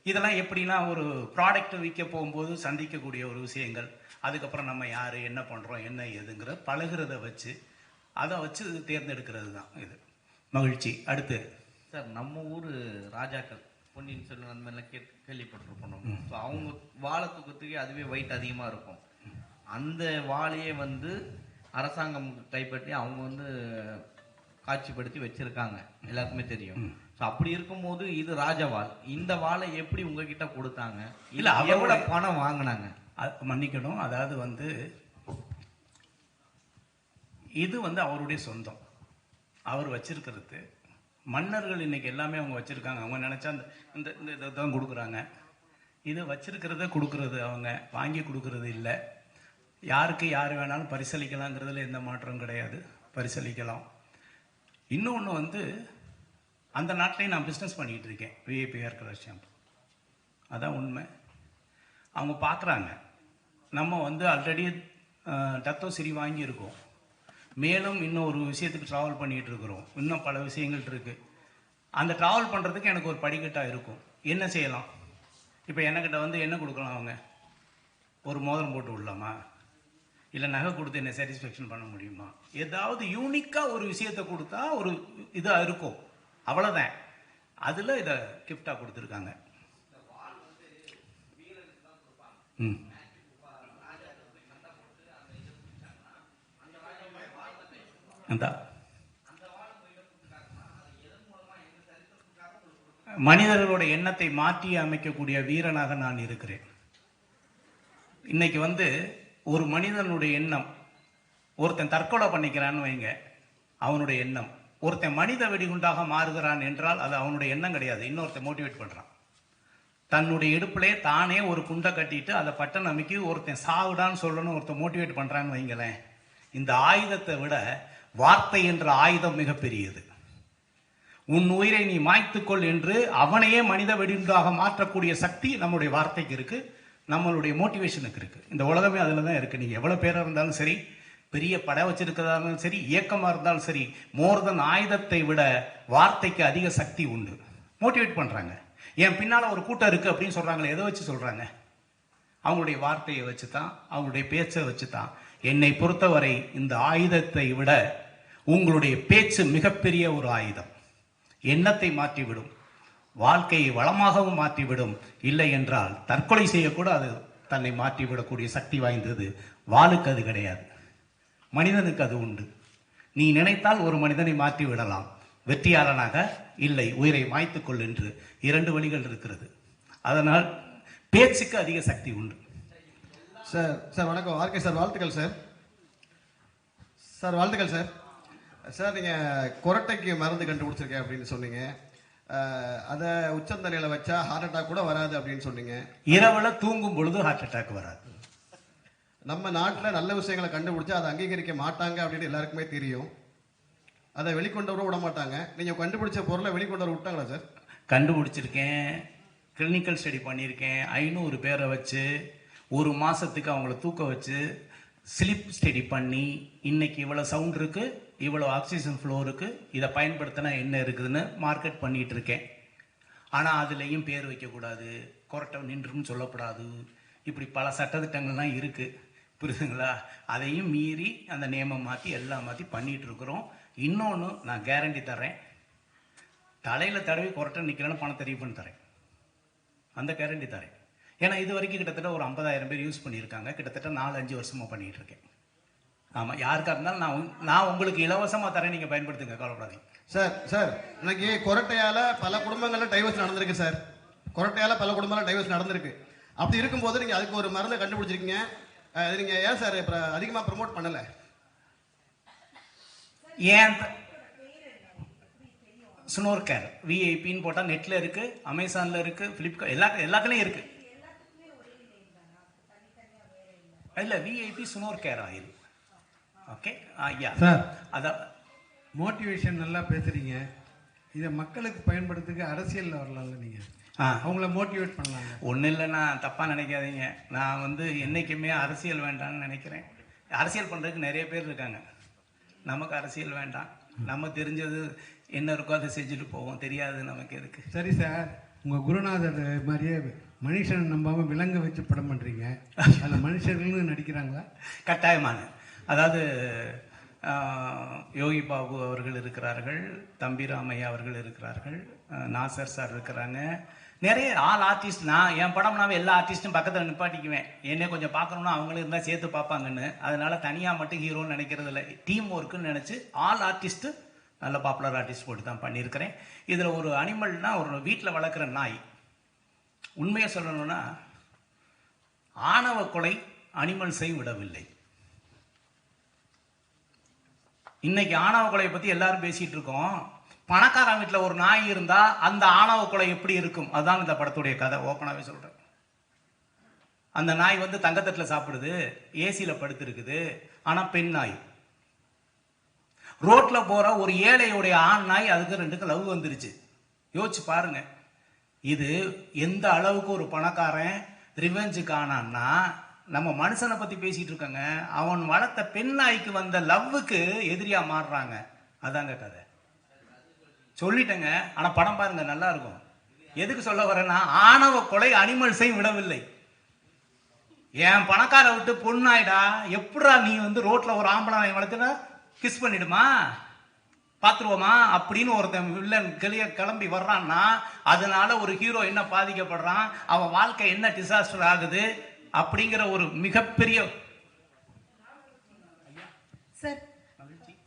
இதெல்லாம் எப்படின்னா, ஒரு ப்ராடக்ட் விற்க போகும்போது சந்திக்கக்கூடிய ஒரு விஷயங்கள், அதுக்கப்புறம் நம்ம யார், என்ன பண்ணுறோம், என்ன ஏதுங்கிற பழகிறத வச்சு அதை வச்சு தேர்ந்தெடுக்கிறது தான் இது. மகிழ்ச்சி. அடுத்து சார், நம்ம ஊர் ராஜாக்கள் பொன்னியின் செல்வன் அந்த மாதிரிலாம் கேள்விப்பட்டிருக்கோம். ஸோ அவங்க வாழை தூக்கத்துக்கே அதுவே வெயிட் அதிகமாக இருக்கும். அந்த வாழையே வந்து அரசாங்கம் கைப்பற்றி அவங்க வந்து காட்சிப்படுத்தி வச்சிருக்காங்க, எல்லாருக்குமே தெரியும். ஸோ அப்படி இருக்கும்போது இது ராஜவாள், இந்த வாழை எப்படி உங்ககிட்ட கொடுத்தாங்க? இல்லை அவரோட பணம் வாங்கினாங்க? மன்னிக்கணும், அதாவது வந்து இது வந்து அவருடைய சொந்தம், அவர் வச்சிருக்கிறது. மன்னர்கள் இன்னைக்கு எல்லாமே அவங்க வச்சிருக்காங்க. அவங்க நினைச்சா இந்த இதை தான் கொடுக்குறாங்க. இதை வச்சிருக்கிறத கொடுக்கறது, அவங்க வாங்கி கொடுக்கறது இல்லை. யாருக்கு யார் வேணாலும் பரிசளிக்கலாங்கிறதுல எந்த மாற்றம் கிடையாது, பரிசளிக்கலாம். இன்னொன்று வந்து, அந்த நாட்டிலையும் நான் பிஸ்னஸ் பண்ணிக்கிட்டு இருக்கேன், விஐபி ஹேர் கலர் ஷாம்பு. அதான் உண்மை. அவங்க பார்க்குறாங்க, நம்ம வந்து ஆல்ரெடி டத்தோசிரி வாங்கியிருக்கோம், மேலும் இன்னும் ஒரு விஷயத்துக்கு ட்ராவல் பண்ணிகிட்டு இருக்கிறோம், இன்னும் பல விஷயங்கள் இருக்குது. அந்த ட்ராவல் பண்ணுறதுக்கு எனக்கு ஒரு படிக்கட்டாக இருக்கும். என்ன செய்யலாம்? இப்போ என்கிட்ட வந்து என்ன கொடுக்கலாம்? அவங்க ஒரு மோதிரம் போட்டு விடலாமா, இல்லை நகை கொடுத்து என்ன சாட்டிஸ்ஃபேக்ஷன் பண்ண முடியுமா? ஏதாவது யூனிக்காக ஒரு விஷயத்தை கொடுத்தா ஒரு இதாக இருக்கும், அவ்வளோதான். அதில் இதை கிஃப்டாக கொடுத்துருக்காங்க. மனிதர்களோட எண்ணத்தை மாற்றி அமைக்கக்கூடிய வீரனாக நான் இருக்கிறேன். இன்னைக்கு வந்து ஒரு மனிதனுடைய எண்ணம், ஒருத்தன் தற்கொலை பண்ணிக்கிறான்னு வைங்க, அவனுடைய எண்ணம். ஒருத்தன் மனித வெடிகுண்டாக மாறுகிறான் என்றால் அது அவனுடைய எண்ணம் கிடையாது, இன்னொருத்தன் மோட்டிவேட் பண்றான். தன்னுடைய இடுப்பிலே தானே ஒரு குண்டை கட்டிட்டு அதை பட்டன் அமைக்கி ஒருத்தன் சாவுடான்னு சொல்லணும் ஒருத்தன் மோட்டிவேட் பண்றான்னு வைங்களேன். இந்த ஆயுதத்தை விட வார்த்தை என்ற ஆயுதம் மிகப்பெரியது. உன் உயிரை நீ மாய்த்துக்கொள் என்று அவனையே மனித வெடிகுண்டாக மாற்றக்கூடிய சக்தி நம்முடைய வார்த்தைக்கு இருக்கு, நம்மளுடைய மோட்டிவேஷனுக்கு இருக்கு. இந்த உலகமே அதில் தான் இருக்கு. நீங்க எவ்வளவு பேராக இருந்தாலும் சரி, பெரிய படை வச்சிருக்கிறதா இருந்தாலும் சரி, இயக்கமாக இருந்தாலும் சரி, மோர் தென் ஆயுதத்தை விட வார்த்தைக்கு அதிக சக்தி உண்டு. மோட்டிவேட் பண்றாங்க. என் பின்னால ஒரு கூட்டம் இருக்கு அப்படின்னு சொல்றாங்களே, எதை வச்சு சொல்றாங்க? அவங்களுடைய வார்த்தையை வச்சு தான், அவங்களுடைய பேச்சை வச்சு தான். என்னை பொறுத்தவரை இந்த ஆயுதத்தை விட உங்களுடைய பேச்சு மிகப்பெரிய ஒரு ஆயுதம். எண்ணத்தை மாற்றிவிடும், வாழ்க்கையை வளமாகவும் மாற்றிவிடும். இல்லை என்றால் தற்கொலை செய்யக்கூட அது தன்னை மாற்றிவிடக்கூடிய சக்தி வாய்ந்தது. வாளுக்கு அது கிடையாது. மனிதனுக்கு அது உண்டு. நீ நினைத்தால் ஒரு மனிதனை மாற்றி விடலாம், வெற்றியாளனாக இல்லை, உயிரை மாய்த்துக்கொள் என்று 2 வழிகள் இருக்கிறது. அதனால் பேச்சுக்கு அதிக சக்தி உண்டு. சார் சார் வணக்கம். ஆர்கே சார் வாழ்த்துக்கள் சார். சார் வாழ்த்துக்கள் சார். சார் நீங்கள் கொரட்டைக்கு மருந்து கண்டுபிடிச்சிருக்கேன் அப்படின்னு சொன்னீங்க. அதை உச்சந்தலையில் வச்சா ஹார்ட் அட்டாக் கூட வராது அப்படின்னு சொன்னீங்க. இரவுல தூங்கும் பொழுது ஹார்ட் அட்டாக் வராது. நம்ம நாட்டில் நல்ல விஷயங்களை கண்டுபிடிச்சா அதை அங்கீகரிக்க மாட்டாங்க அப்படின்னு எல்லாருக்குமே தெரியும். அதை வெளிக்கொண்டு வர விட மாட்டாங்க. நீங்கள் கண்டுபிடிச்ச பொருளை வெளிக்கொண்டு வர விட்டாங்களா சார்? கண்டுபிடிச்சிருக்கேன், கிளினிக்கல் ஸ்டடி பண்ணியிருக்கேன். 500 பேரை வச்சு 1 மாதத்துக்கு அவங்கள தூக்க வச்சு ஸ்லிப் ஸ்டடி பண்ணி இன்னைக்கு இவ்வளோ சவுண்ட் இருக்குது, இவ்வளோ ஆக்சிஜன் ஃப்ளோ இருக்குது, இதை பயன்படுத்தினா என்ன இருக்குதுன்னு மார்க்கெட் பண்ணிகிட்டு இருக்கேன். ஆனால் அதுலேயும் பேர் வைக்கக்கூடாது, கொரட்டை நின்றுன்னு சொல்லக்கூடாது, இப்படி பல சட்டத்திட்டங்கள்லாம் இருக்குது, புரியுதுங்களா? அதையும் மீறி அந்த நியமம் மாற்றி எல்லாம் மாற்றி பண்ணிகிட்டு இருக்கிறோம். இன்னொன்று நான் கேரண்டி தரேன், தலையில் தடவி கொரட்டை நிற்கலன்னு பணத்தை ரீஃபண்ட் தரேன், அந்த கேரண்டி தரேன். ஏன்னா இது வரைக்கும் கிட்டத்தட்ட ஒரு 50,000 பேர் யூஸ் பண்ணியிருக்காங்க. கிட்டத்தட்ட 4-5 வருஷமாக பண்ணிகிட்டு இருக்கேன். ஆமாம், யாருக்காக இருந்தாலும் நான் உங்களுக்கு இலவசமாக தரேன், நீங்கள் பயன்படுத்துங்க, கவலைப்படாதீங்க. சார் சார் இன்னைக்கு கொரட்டையால் பல குடும்பங்களில் டைவர்ஸ் நடந்திருக்கு சார். கொரட்டையால் பல குடும்பங்களில் டைவர்ஸ் நடந்திருக்கு. அப்படி இருக்கும்போது நீங்கள் அதுக்கு ஒரு மருந்தை கண்டுபிடிச்சிருக்கீங்க. அது நீங்கள் ஏன் சார் இப்போ அதிகமாக ப்ரமோட் பண்ணலை? ஏன் ஸ்னோர் கேர் விஐபின்னு போட்டால் நெட்டில் இருக்குது, அமேசானில் இருக்குது, ஃப்ளிப்கார்ட் எல்லாத்துலேயும் இருக்குது. இல்லை, VIP snore care oil. Okay ஐயா சார், அதான் மோட்டிவேஷன் நல்லா பேசுறீங்க. இதை மக்களுக்கு பயன்படுத்துக்கு அரசியலில் வரலாம்ல, நீங்கள் அவங்கள மோட்டிவேட் பண்ணலாங்க. ஒன்றும் இல்லை, நான் தப்பாக நினைக்காதீங்க. நான் என்றைக்குமே அரசியல் வேண்டாம்னு நினைக்கிறேன். அரசியல் பண்ணுறதுக்கு நிறைய பேர் இருக்காங்க. நமக்கு அரசியல் வேண்டாம், நம்ம தெரிஞ்சது என்ன இருக்கோ அதை செஞ்சுட்டு போவோம், தெரியாது நமக்கு எதுக்கு. சரி சார், உங்கள் குருநாதர் மாதிரியே மனுஷனை நம்பாமல் விலங்கு வச்சு படம் பண்ணுறீங்க. அதில் மனுஷர்கள்னு நடிக்கிறாங்களா? கட்டாயமான, அதாவது யோகி பாபு அவர்கள் இருக்கிறார்கள், தம்பி ராமையா அவர்கள் இருக்கிறார்கள், நாசர் சார் இருக்கிறாங்க, நிறைய ஆர்டிஸ்ட். நான் என் படம்னாவே எல்லா ஆர்டிஸ்ட்டும் பக்கத்தில் நிப்பாட்டிக்குவேன். என்னை கொஞ்சம் பார்க்கணுன்னா அவங்களும் இருந்தால் சேர்த்து பார்ப்பாங்கன்னு. அதனால தனியாக மட்டும் ஹீரோன்னு நினைக்கிறது இல்லை, டீம் ஒர்க்குன்னு நினச்சி ஆல் ஆர்டிஸ்ட்டு நல்ல பாப்புலர் ஆர்டிஸ்ட் போட்டு தான் பண்ணியிருக்கிறேன். இதில் ஒரு அனிமல்னா ஒரு வீட்டில் வளர்க்குற நாய். உண்மையை சொல்லணும்னா ஆணவ கொலை அனிமல்ஸை விடவில்லை. இன்னைக்கு ஆணவ கொலையை பற்றி எல்லாரும் பேசிகிட்டு இருக்கோம். பணக்காரன் வீட்டில் ஒரு நாய் இருந்தால் அந்த ஆணவ கொலை எப்படி இருக்கும், அதுதான் இந்த படத்துடைய கதை. ஓப்பனாகவே சொல்கிறேன். அந்த நாய் தங்கத்தட்டில் சாப்பிடுது, ஏசியில் படுத்துருக்குது, ஆனால் பெண் நாய். ரோட்டில் போகிற ஒரு ஏழையுடைய ஆண் நாய், அதுக்கு 2க்கும் லவ் வந்துருச்சு. யோசிச்சு பாருங்க, இது எந்த அளவுக்கு ஒரு பணக்காரன் ரிவெஞ்சுக்கு ஆனான்னா, நம்ம மனுஷனை பற்றி பேசிகிட்டு இருக்கோங்க, அவன் வளர்த்த பெண் நாய்க்கு வந்த லவ்வுக்கு எதிரியாக மாறுறாங்க. அதாங்க கதை. சொல்லிட்டேங்க, ஆனால் படம் பாருங்க, நல்லா இருக்கும். எதுக்கு சொல்ல வரேன்னா, ஆணவ கொலை அனிமல்ஸை விடவில்லை. என் பணக்கார விட்டு பொண்ணாயிடா, எப்படா நீ ரோட்ல ஒரு ஆம்பளை நாய் வளர்த்துனா கிஸ் பண்ணிடுமா, பார்த்துருவோமா அப்படின்னு ஒருத்தன் வில்லன் கிளம்பி வர்றான்னா, அதனால ஒரு ஹீரோ என்ன பாதிக்கப்படுறான், அவன் வாழ்க்கை என்ன டிசாஸ்டர் ஆகுது அப்படிங்கிற ஒரு மிகப்பெரிய.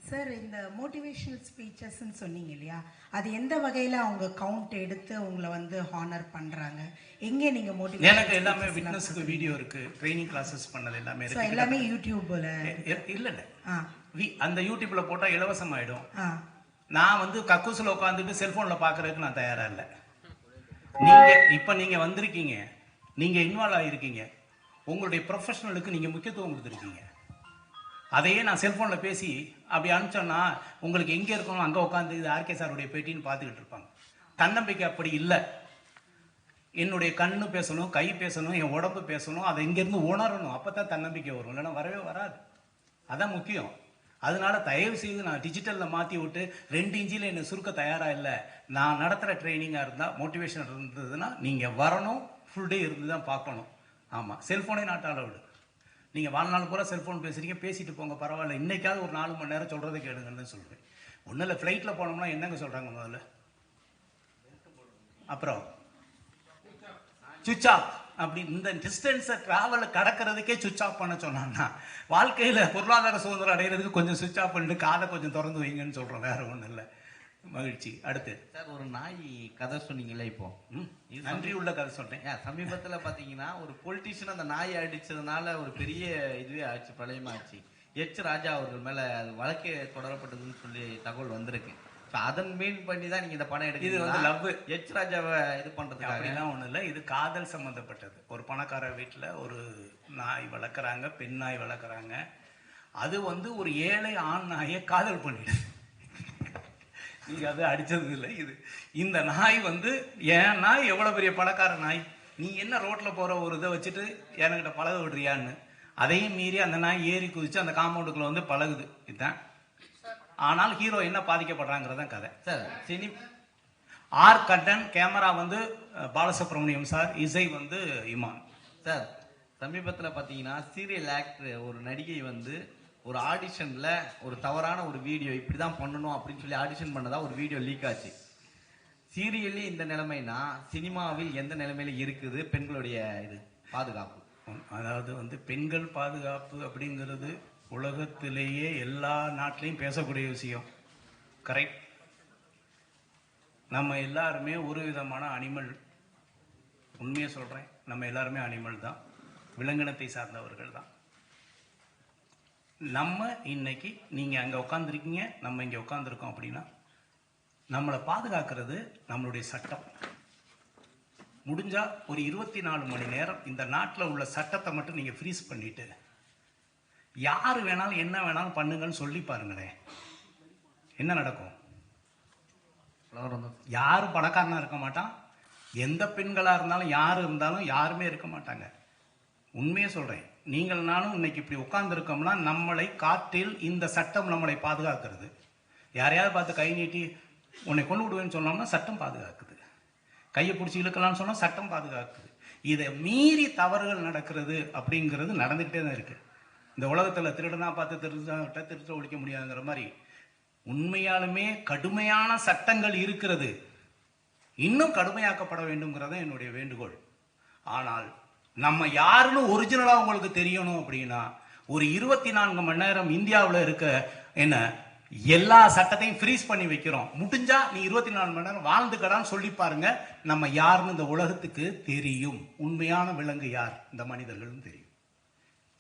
சார், இந்த மோட்டிவேஷனல் ஸ்பீச்சஸ்ன்னு சொன்னீங்க இல்லையா, அது எந்த வகையில் அவங்க கவுண்ட் எடுத்து உங்களை ஹானர் பண்ணுறாங்க? எங்கே நீங்கள் மோட்டிவேஷன்? எனக்கு எல்லாமே விட்னஸுக்கு வீடியோ இருக்கு, ட்ரைனிங் கிளாஸஸ் பண்ணது எல்லாமே இருக்கு. எல்லாமே யூடியூப்ல இல்லை அந்த யூடியூப்ல போட்டால் இலவசமாயிடும். நான் கக்கூசில் உட்காந்துட்டு செல்போனில் பார்க்கறதுக்கு நான் தயாராக இல்லை. நீங்கள் வந்திருக்கீங்க, நீங்கள் இன்வால்வ் ஆகிருக்கீங்க, உங்களுடைய ப்ரொஃபஷனலுக்கு நீங்கள் முக்கியத்துவம் கொடுத்துருக்கீங்க. அதையே நான் செல்ஃபோனில் பேசி அப்படி அனுப்பிச்சோன்னா உங்களுக்கு எங்கே இருக்கணும் அங்கே உட்காந்து இது ஆர்கே சாருடைய பேட்டின்னு பார்த்துக்கிட்டு இருப்பாங்க. தன்னம்பிக்கை அப்படி இல்லை. என்னுடைய கண்ணு பேசணும், கை பேசணும், என் உடம்பு பேசணும், அதை இங்கேருந்து உணரணும். அப்போ தான் தன்னம்பிக்கை வரும், இல்லைன்னா வரவே வராது. அதான் முக்கியம். அதனால தயவு செய்து நான் டிஜிட்டலில் மாற்றி விட்டு 2 இன்ச்சில் என்னை சுருக்க தயாராக இல்லை. நான் நடத்துகிற ட்ரைனிங்காக இருந்தால், மோட்டிவேஷன் இருந்ததுன்னா நீங்கள் வரணும், ஃபுல் டே இருந்து தான் பார்க்கணும். ஆமாம், செல்ஃபோனே நாட் அலவுடு. நீங்கள் வாழ்நாள் பூரா செல்ஃபோன் பேசுகிறீங்க, பேசிட்டு போங்க, பரவாயில்ல. இன்றைக்காவது ஒரு 4 மணி நேரம் சொல்கிறத கேளுங்கன்னு தான் சொல்கிறேன். ஒன்றும் இல்லை, ஃப்ளைட்டில் போனோம்னா என்னங்க சொல்கிறாங்க முதல்ல, அப்புறம் சுவிட்ச் ஆஃப் அப்படி இந்த டிஸ்டன்ஸை டிராவலை கடக்கிறதுக்கே சுவிச் ஆஃப் பண்ண சொன்னான்னா வாழ்க்கையில் பொருளாதார சுதந்திரம் அடைகிறதுக்கு கொஞ்சம் சுவிச் ஆஃப் பண்ணிட்டு காதை கொஞ்சம் திறந்து வைங்கன்னு சொல்கிறோம், வேற ஒன்றும் இல்லை. மகிழ்ச்சி. அடுத்து சார், ஒரு நாய் கதை சொன்னீங்களே இப்போ, நன்றி உள்ள கதை சொல்றேன். சமீபத்தில் பார்த்தீங்கன்னா ஒரு பொலிட்டீஷியன் அந்த நாயை அடிச்சதுனால ஒரு பெரிய இதுவே ஆச்சு, பிரளயமாச்சு. எச் ராஜா அவர்கள் மேல அது வழக்கே தொடரப்பட்டதுன்னு சொல்லி தகவல் வந்திருக்கு. அதன் மீன் பண்ணி தான் நீங்க இந்த படம் எடுக்க. இது வந்து லவ் எச் ராஜாவை இது பண்றதுக்கு அப்படிலாம் ஒண்ணும் இல்லை. இது காதல் சம்பந்தப்பட்டது. ஒரு பணக்கார வீட்டுல ஒரு நாய் வளர்க்குறாங்க, பெண் நாய் வளர்க்குறாங்க. அது வந்து ஒரு ஏழை ஆண் நாயை காதல் பண்ணிடுது. நீங்க அதை அடிச்சது இல்லை. இது இந்த நாய் வந்து என் நாய் எவ்வளவு பெரிய பணக்கார நாய், நீ என்ன ரோட்ல போற ஒரு இதை வச்சுட்டு என்கிட்ட பழக விடுறியான்னு, அதையும் மீறி அந்த நாய் ஏறி குதிச்சு அந்த காம்பவுண்டுக்குள்ள வந்து பழகுது. இதுதான். ஆனால் ஹீரோ என்ன பாதிக்கப்படுறாங்கிறதான் கதை. சார் சினி ஆர் கட்டன், கேமரா வந்து பாலசுப்ரமணியம் சார், இசை வந்து இமான் சார். சமீபத்தில் பார்த்தீங்கன்னா சீரியல் ஆக்டர் ஒரு நடிகை வந்து ஒரு ஆடிஷன்ல ஒரு தவறான ஒரு வீடியோ இப்படிதான் பண்ணணும் அப்படின்னு சொல்லி ஆடிஷன் பண்ணதா ஒரு வீடியோ லீக் ஆச்சு. சீரியல்லே இந்த நிலைமைனா சினிமாவில் எந்த நிலைமையில இருக்குது பெண்களுடைய இது பாதுகாப்பு? அதாவது வந்து பெண்கள் பாதுகாப்பு அப்படிங்கிறது உலகத்திலேயே எல்லா நாட்டிலையும் பேசக்கூடிய விஷயம். கரெக்ட். நம்ம எல்லாருமே ஒரு விதமான அனிமல். உண்மையை சொல்றேன், நம்ம எல்லாருமே அனிமல் தான், விலங்கினத்தை சார்ந்தவர்கள் தான். நம்ம இன்னைக்கு நீங்க அங்க உட்காந்துருக்கீங்க, நம்ம இங்க உட்காந்துருக்கோம் அப்படின்னா நம்மளை பாதுகாக்கிறது நம்மளுடைய சட்டம். முடிஞ்சா ஒரு 24 மணி நேரம் இந்த நாட்டில் உள்ள சட்டத்தை மட்டும் நீங்க ஃப்ரீஸ் பண்ணிட்டு யாரு வேணாலும் என்ன வேணாலும் பண்ணுங்கன்னு சொல்லி பாருங்களேன், என்ன நடக்கும்? யாரும் பணக்காரனா இருக்க மாட்டான். எந்த பெண்களா இருந்தாலும் யாரு இருந்தாலும் யாருமே இருக்க மாட்டாங்க. உண்மையை சொல்றேன். நீங்கள் நானும் இன்னைக்கு இப்படி உட்கார்ந்து இருக்கோம்னா நம்மளை காற்றில் இந்த சட்டம் நம்மளை பாதுகாக்கிறது. யாரையாவது பார்த்து கை நீட்டி உன்னை கொண்டு விடுவேன்னு சொன்னோம்னா சட்டம் பாதுகாக்குது. கையை பிடிச்சி இழுக்கலாம்னு சொன்னா சட்டம் பாதுகாக்குது. இதை மீறி தவறுகள் நடக்கிறது அப்படிங்கிறது நடந்துகிட்டே தான் இருக்கு. இந்த உலகத்துல திருடனா பார்த்து திருத்த ஒழிக்க முடியாதுங்கிற மாதிரி உண்மையாலுமே கடுமையான சட்டங்கள் இருக்கிறது. இன்னும் கடுமையாக்கப்பட வேண்டும்ங்கிறத என்னுடைய வேண்டுகோள். ஆனால் நம்ம யாருன்னு ஒரிஜினலா உங்களுக்கு தெரியணும் அப்படின்னா ஒரு 24 மணி நேரம் இந்தியாவில் இருக்க என்ன எல்லா சட்டத்தையும் ஃப்ரீஸ் பண்ணி வைக்கிறோம். முடிஞ்சா நீ 24 மணி நேரம் வாழ்ந்துக்கடான்னு சொல்லி பாருங்க, நம்ம யாருன்னு இந்த உலகத்துக்கு தெரியும். உண்மையான விலங்கு யார்? இந்த மனிதர்களும் தெரியும்.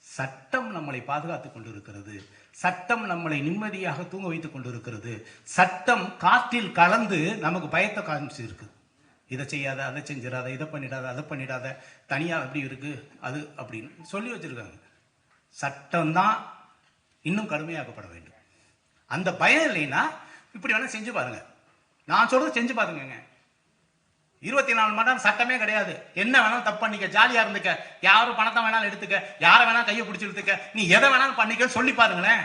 சட்டம் நம்மளை பாதுகாத்துக் கொண்டிருக்கிறது. சட்டம் நம்மளை நிம்மதியாக தூங்க வைத்துக் கொண்டிருக்கிறது. சட்டம் காற்றில் கலந்து நமக்கு பயத்தை காமிச்சு இருக்கு. இதை செய்யாத, அதை செஞ்சிடாத, இதை பண்ணிடாத, அதை பண்ணிடாத, தனியா அப்படி இருக்கு அது அப்படின்னு சொல்லி வச்சிருக்காங்க. சட்டம் தான் இன்னும் கடுமையாக்கப்பட வேண்டும். அந்த பயம் இல்லைன்னா இப்படி வேணா செஞ்சு பாருங்க. நான் சொல்றது செஞ்சு பாருங்க. 24 மணி நேரம் சட்டமே கிடையாது. என்ன வேணாலும் தப்பு பண்ணிக்க, ஜாலியா இருந்துக்க, யாரும் பணத்தை வேணாலும் எடுத்துக்க, யாரை வேணாலும் கையை பிடிச்சி எடுத்துக்க, நீ எதை வேணாலும் பண்ணிக்க சொல்லி பாருங்களேன்.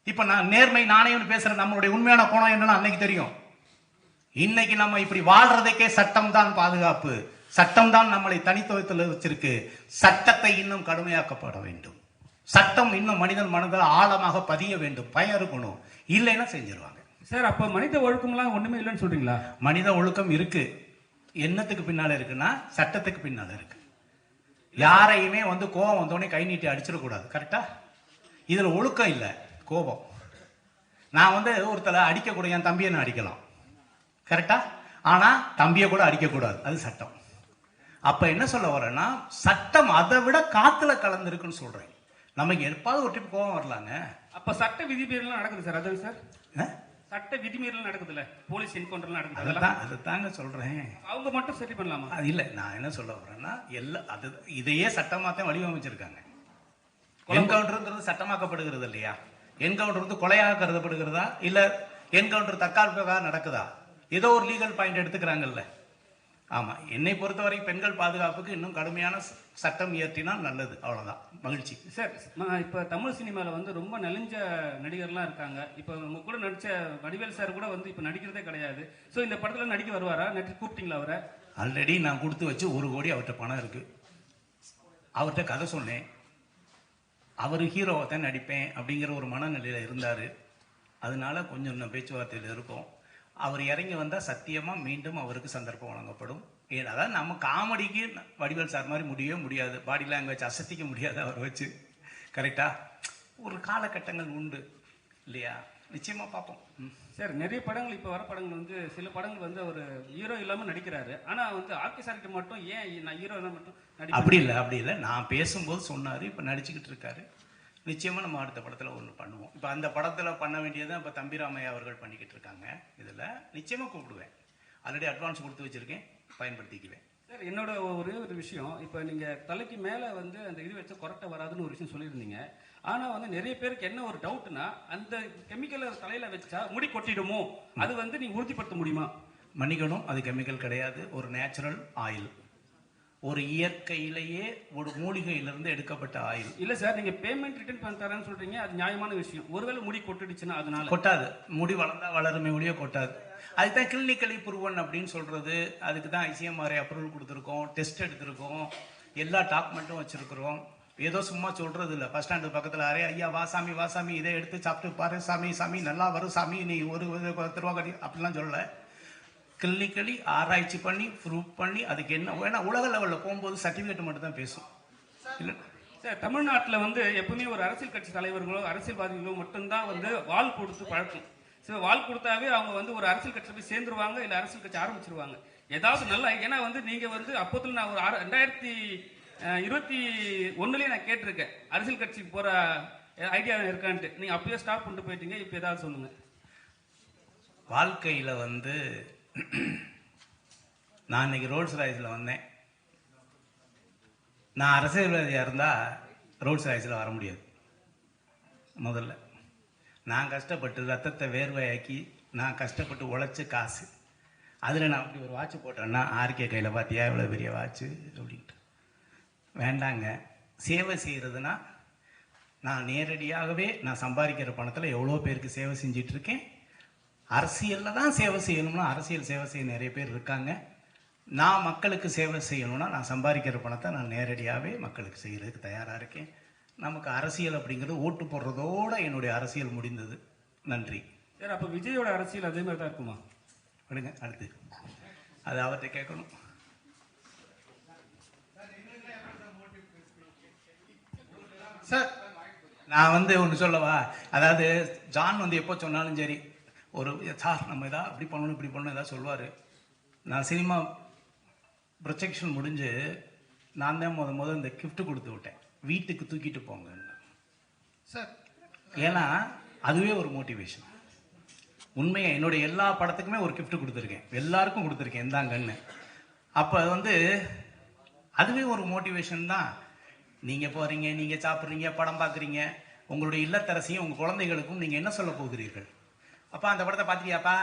இப்ப நான் நேர்மை நாணயம் பேசுற நம்மளுடைய உண்மையான கோணம் என்னன்னு அன்னைக்கு தெரியும். இன்னைக்கு நம்ம இப்படி வாழ்றதுக்கே சட்டம் தான் பாதுகாப்பு. சட்டம் தான் நம்மளை தனித்துவத்தில் வச்சிருக்கு. சட்டத்தை இன்னும் கடுமையாக்கப்பட வேண்டும். சட்டம் இன்னும் மனிதன் மனதில் ஆழமாக பதிய வேண்டும். பயம் இருக்கணும், இல்லைன்னா செஞ்சிருவாங்க. சார், அப்ப மனித ஒழுக்கம்லாம் ஒண்ணுமே இல்லைன்னு சொல்றீங்களா? மனித ஒழுக்கம் இருக்கு. என்னத்துக்கு பின்னால இருக்குன்னா சட்டத்துக்கு பின்னால இருக்கு. யாரையுமே வந்து கோபம் வந்தோடனே கை நீட்டி அடிச்சிடக்கூடாது. கரெக்டா? இதுல ஒழுக்கம் இல்லை, கோபம். நான் வந்து ஒருத்தரை அடிக்கக்கூட, என் தம்பியை நான் அடிக்கலாம், கரெக்டா? ஆனா தம்பியை கூட அடிக்கக்கூடாது, அது சட்டம். அப்ப என்ன சொல்ல வரேன்னா சட்டம் அதை விட காத்துல கலந்துருக்குன்னு சொல்றேன். நமக்கு எப்பாவது ஒரு ட்ரிப் கோபம் வரலாங்க. அப்ப சட்ட விதிமீறலாம் நடக்குது சார். அதான் சார் சட்ட விதிமீறல் நடக்குதுல்ல, போலீஸ் என்கவுண்டர் நடக்குது. அதுதாங்க சொல்றேன். அவங்க மட்டும் சரி பண்ணலாமா? அது இல்ல, நான் என்ன சொல்ல வரேன்னா அது இதையே சட்டமாத்தான் வடிவமைச்சிருக்காங்க. என்கவுண்டருங்கிறது சட்டமாக்கப்படுகிறது இல்லையா? என்கவுண்டர் வந்து கொலையாக கருதப்படுகிறதா இல்ல என்கவுண்டர் தற்காலிகமாக நடக்குதா? ஏதோ ஒரு லீகல் பாயிண்ட் எடுத்துக்கிறாங்கல்ல. ஆமா, என்னை பொறுத்தவரை பெண்கள் பாதுகாப்புக்கு இன்னும் கடுமையான சட்டம் இயற்றினால் நல்லது. அவ்வளவுதான். மகிழ்ச்சி சார். இப்ப தமிழ் சினிமால வந்து ரொம்ப நெளிஞ்ச நடிகர்லாம் இருக்காங்க. இப்ப உங்க கூட நடிச்ச வடிவேல் சார் கூட வந்து இப்ப நடிக்கிறதே கிடையாது. சோ இந்த படத்துல நடிக்க வருவாரா? நடிச்சு கூப்பிட்டீங்களா அவரை? ஆல்ரெடி நான் கொடுத்து வச்சு 1 கோடி அவர்கிட்ட பணம் இருக்கு. அவர்கிட்ட கதை சொன்னேன். அவர் ஹீரோவை தான் நடிப்பேன் அப்படிங்கிற ஒரு மனநிலையில இருந்தாரு. அதனால கொஞ்சம் பேச்சுவார்த்தையில் இருக்கும். அவர் இறங்கி வந்தால் சத்தியமாக மீண்டும் அவருக்கு சந்தர்ப்பம் வழங்கப்படும். ஏன் அதாவது நம்ம காமெடிக்கு வடிவேல் சார் மாதிரி முடியவே முடியாது, பாடி லாங்குவேஜ் அசத்திக்க முடியாது அவர் வச்சு. கரெக்டா? ஒரு காலகட்டங்கள் உண்டு இல்லையா? நிச்சயமா பார்ப்போம். சார் நிறைய படங்கள் இப்போ வர படங்கள் வந்து சில படங்கள் வந்து அவர் ஹீரோ இல்லாமல் நடிக்கிறாரு. ஆனால் வந்து ஆர்கே சார்க்கு மட்டும் ஏன் நான் ஹீரோ மட்டும் அப்படி இல்லை. நான் பேசும்போது சொன்னார், இப்போ நடிச்சுக்கிட்டு இருக்காரு. நிச்சயமாக நம்ம அடுத்த படத்தில் ஒன்று பண்ணுவோம். இப்போ அந்த படத்தில் பண்ண வேண்டியதை இப்போ தம்பிராமையா அவர்கள் பண்ணிக்கிட்டு இருக்காங்க. இதில் நிச்சயமாக கூப்பிடுவேன். ஆல்ரெடி அட்வான்ஸ் கொடுத்து வச்சுருக்கேன், பயன்படுத்திக்குவேன். சார் என்னோட ஒரே ஒரு விஷயம், இப்போ நீங்கள் தலைக்கு மேலே வந்து அந்த இது வச்சா கொரட்டை வராதுன்னு ஒரு விஷயம் சொல்லியிருந்தீங்க. ஆனால் வந்து நிறைய பேருக்கு என்ன ஒரு டவுட்னா, அந்த கெமிக்கலை தலையில் வச்சா முடி கொட்டிடுமோ, அது வந்து நீங்கள் உறுதிப்படுத்த முடியுமா? மன்னிக்கணும், அது கெமிக்கல் கிடையாது, ஒரு நேச்சுரல் ஆயில், ஒரு இயற்கையிலேயே ஒரு மூலிகையிலிருந்து எடுக்கப்பட்ட ஆயில். இல்லை சார், நீங்கள் பேமெண்ட் ரிட்டர்ன் பண்ண தரேன்னு சொல்கிறீங்க, அது நியாயமான விஷயம். ஒருவேளை முடி கொட்டுடுச்சுன்னா அதனால கொட்டாது, முடி வளர்ந்தா வளருமே ஒழிய கொட்டாது. அதுதான் கிளினிக்கலி ப்ரூவன் அப்படின்னு சொல்கிறது. அதுக்கு தான் ஐசிஎம்ஆர்ஐ அப்ரூவல் கொடுத்துருக்கோம், டெஸ்ட் எடுத்திருக்கோம், எல்லா டாக்குமெண்ட்டும் வச்சுருக்குறோம். ஏதோ சும்மா சொல்கிறது இல்லை. பஸ் ஸ்டாண்டு பக்கத்தில் அரே ஐயா வா சாமி இதை எடுத்து சாப்பிட்டு பாரு சாமி நல்லா வரும் சாமி, நீ ஒரு 10 ரூபா கட்டி அப்படிலாம் சொல்லலை. கிளினிக்கலி ஆராய்ச்சி பண்ணி ப்ரூவ் பண்ணி அதுக்கு என்ன வேணா உலக லெவலில் போகும்போது சர்டிஃபிகேட் மட்டும் தான் பேசும். இல்லை சார், தமிழ்நாட்டில் வந்து எப்பவுமே ஒரு அரசியல் கட்சி தலைவர்களோ அரசியல்வாதிகளோ மட்டும்தான் வந்து வால் கொடுத்து பழக்கம். ஸோ வால் கொடுத்தாவே அவங்க வந்து ஒரு அரசியல் கட்சியில் போய் சேர்ந்துருவாங்க, இல்லை அரசியல் கட்சி ஆரம்பிச்சிருவாங்க. ஏதாவது நல்லா, ஏன்னா வந்து நீங்கள் வந்து அப்போத்துல நான் ஒரு 2021 நான் கேட்டிருக்கேன் அரசியல் கட்சிக்கு போகிற ஐடியா இருக்கான்ட்டு. நீங்கள் அப்பயே ஸ்டாப் பண்ணிட்டு போயிட்டீங்க. இப்போ ஏதாவது சொல்லுங்கள். வாழ்க்கையில் வந்து நான் இன்னைக்கு ரோல்ஸ் ராய்ஸில் வந்தேன். நான் அரசியல்வாதியாக இருந்தால் ரோல்ஸ் ராய்ஸில் வர முடியாது. முதல்ல நான் கஷ்டப்பட்டு ரத்தத்தை வேர்வையாக்கி நான் கஷ்டப்பட்டு உழைச்சி காசு, அதில் நான் அப்படி ஒரு வாட்ச் போட்டேன்னா ஆர்கே கையில் பார்த்தியா இவ்வளோ பெரிய வாட்ச்சு அப்படின்ட்டு. வேண்டாங்க. சேவை செய்கிறதுனா நான் நேரடியாகவே நான் சம்பாதிக்கிற பணத்தில் எவ்வளோ பேருக்கு சேவை செஞ்சிட்ருக்கேன். அரசியலில் தான் சேவை செய்யணும்னா அரசியல் சேவை செய்ய நிறைய பேர் இருக்காங்க. நான் மக்களுக்கு சேவை செய்யணும்னா நான் சம்பாதிக்கிற பணத்தை நான் நேரடியாகவே மக்களுக்கு செய்கிறதுக்கு தயாராக இருக்கேன். நமக்கு அரசியல் அப்படிங்கிறது ஓட்டு போடுறதோடு என்னுடைய அரசியல் முடிந்தது. நன்றி. சார், அப்போ விஜயோட அரசியல் அதே மாதிரி தான் இருக்குமா? விடுங்க, அடுத்து அது அவர்கிட்ட கேட்கணும். சார் நான் வந்து ஒன்று சொல்லவா, அதாவது ஜான் வந்து எப்போ சொன்னாலும் சரி ஒரு சார் நம்ம எதாவது அப்படி பண்ணணும் இப்படி பண்ணணும் எதாவது சொல்லுவார். நான் சினிமா ப்ரொஜெக்ஷன் முடிஞ்சு நான் தான் முதல் இந்த கிஃப்ட் கொடுத்து விட்டேன், வீட்டுக்கு தூக்கிட்டு போங்க சார். ஏன்னா அதுவே ஒரு மோட்டிவேஷன். உண்மையை என்னுடைய எல்லா படத்துக்குமே ஒரு கிஃப்ட் கொடுத்துருக்கேன், எல்லாருக்கும் கொடுத்துருக்கேன் இந்தாங்கன்னு. அப்போ வந்து அதுவே ஒரு மோட்டிவேஷன் தான். நீங்கள் போகிறீங்க, நீங்கள் சாப்பிட்றீங்க, படம் பார்க்குறீங்க, உங்களுடைய இல்லத்தரசியும் உங்கள் குழந்தைகளுக்கும் நீங்கள் என்ன சொல்ல போகிறீர்கள்? அப்பா அந்த படத்தை பார்த்துட்டியாப்பா,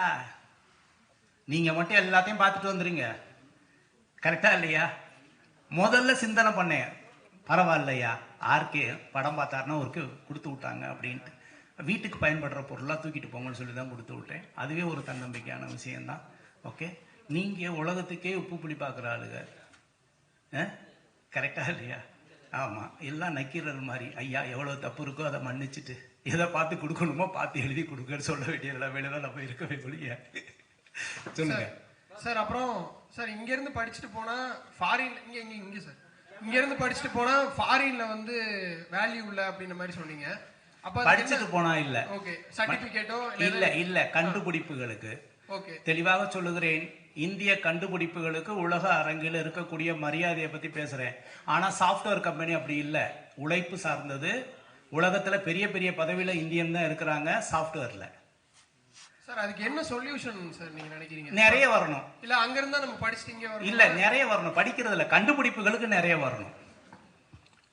நீங்கள் மட்டும் எல்லாத்தையும் பார்த்துட்டு வந்துடுங்க, கரெக்டாக இல்லையா? முதல்ல சிந்தனை பண்ணேன், பரவாயில்லையா ஆர்கே படம் பார்த்தாருன்னா ஒரு கொடுத்து விட்டாங்க அப்படின்ட்டு. வீட்டுக்கு பயன்படுற பொருளாக தூக்கிட்டு போங்கன்னு சொல்லி தான் கொடுத்து விட்டேன். அதுவே ஒரு தன்னம்பிக்கையான விஷயந்தான். ஓகே, நீங்கள் உலகத்துக்கே உப்பு புளி பார்க்குற ஆளுங்க, கரெக்டாக இல்லையா? ஆமாம், எல்லாம் நக்கீரர் மாதிரி ஐயா எவ்வளோ தப்பு இருக்கோ அதை மன்னிச்சுட்டு எதை பார்த்து கொடுக்கணுமோ பார்த்து எழுதி கொடுக்கன்னு சொல்ல வேண்டிய நிலைமையில தான் நம்ம இருக்கவே ஒழிய. சொல்லுங்க சார். அப்புறம் சார், இங்கேருந்து படிச்சுட்டு போனால் ஃபாரின் இங்கே சார் இங்கேருந்து படிச்சுட்டு போனால் ஃபாரினில் வந்து வேல்யூ இல்லை அப்படின்ற மாதிரி சொன்னீங்க. அப்போ படிச்சுட்டு போனா இல்லை, ஓகே, சர்டிஃபிகேட்டோ இல்லை கண்டுபிடிப்புகளுக்கு. ஓகே, தெளிவாக சொல்லுகிறேன், இந்திய கண்டுபிடிப்புகளுக்கு உலக அரங்கில் இருக்கக்கூடிய மரியாதையை பற்றி பேசுகிறேன். ஆனால் சாஃப்ட்வேர் கம்பெனி அப்படி இல்லை, உழைப்பு சார்ந்தது. உலகத்தில் பெரிய பெரிய பதவியில் இந்தியன் தான் இருக்கிறாங்க சாஃப்ட்வேரில். சார் அதுக்கு என்ன சொல்யூஷன் சார் நீங்கள் நினைக்கிறீங்க? நிறைய வரணும். இல்லை அங்கேருந்தா நம்ம படிச்சுட்டு வரணும்? இல்லை, நிறைய வரணும். படிக்கிறதுல கண்டுபிடிப்புகளுக்கு நிறைய வரணும்.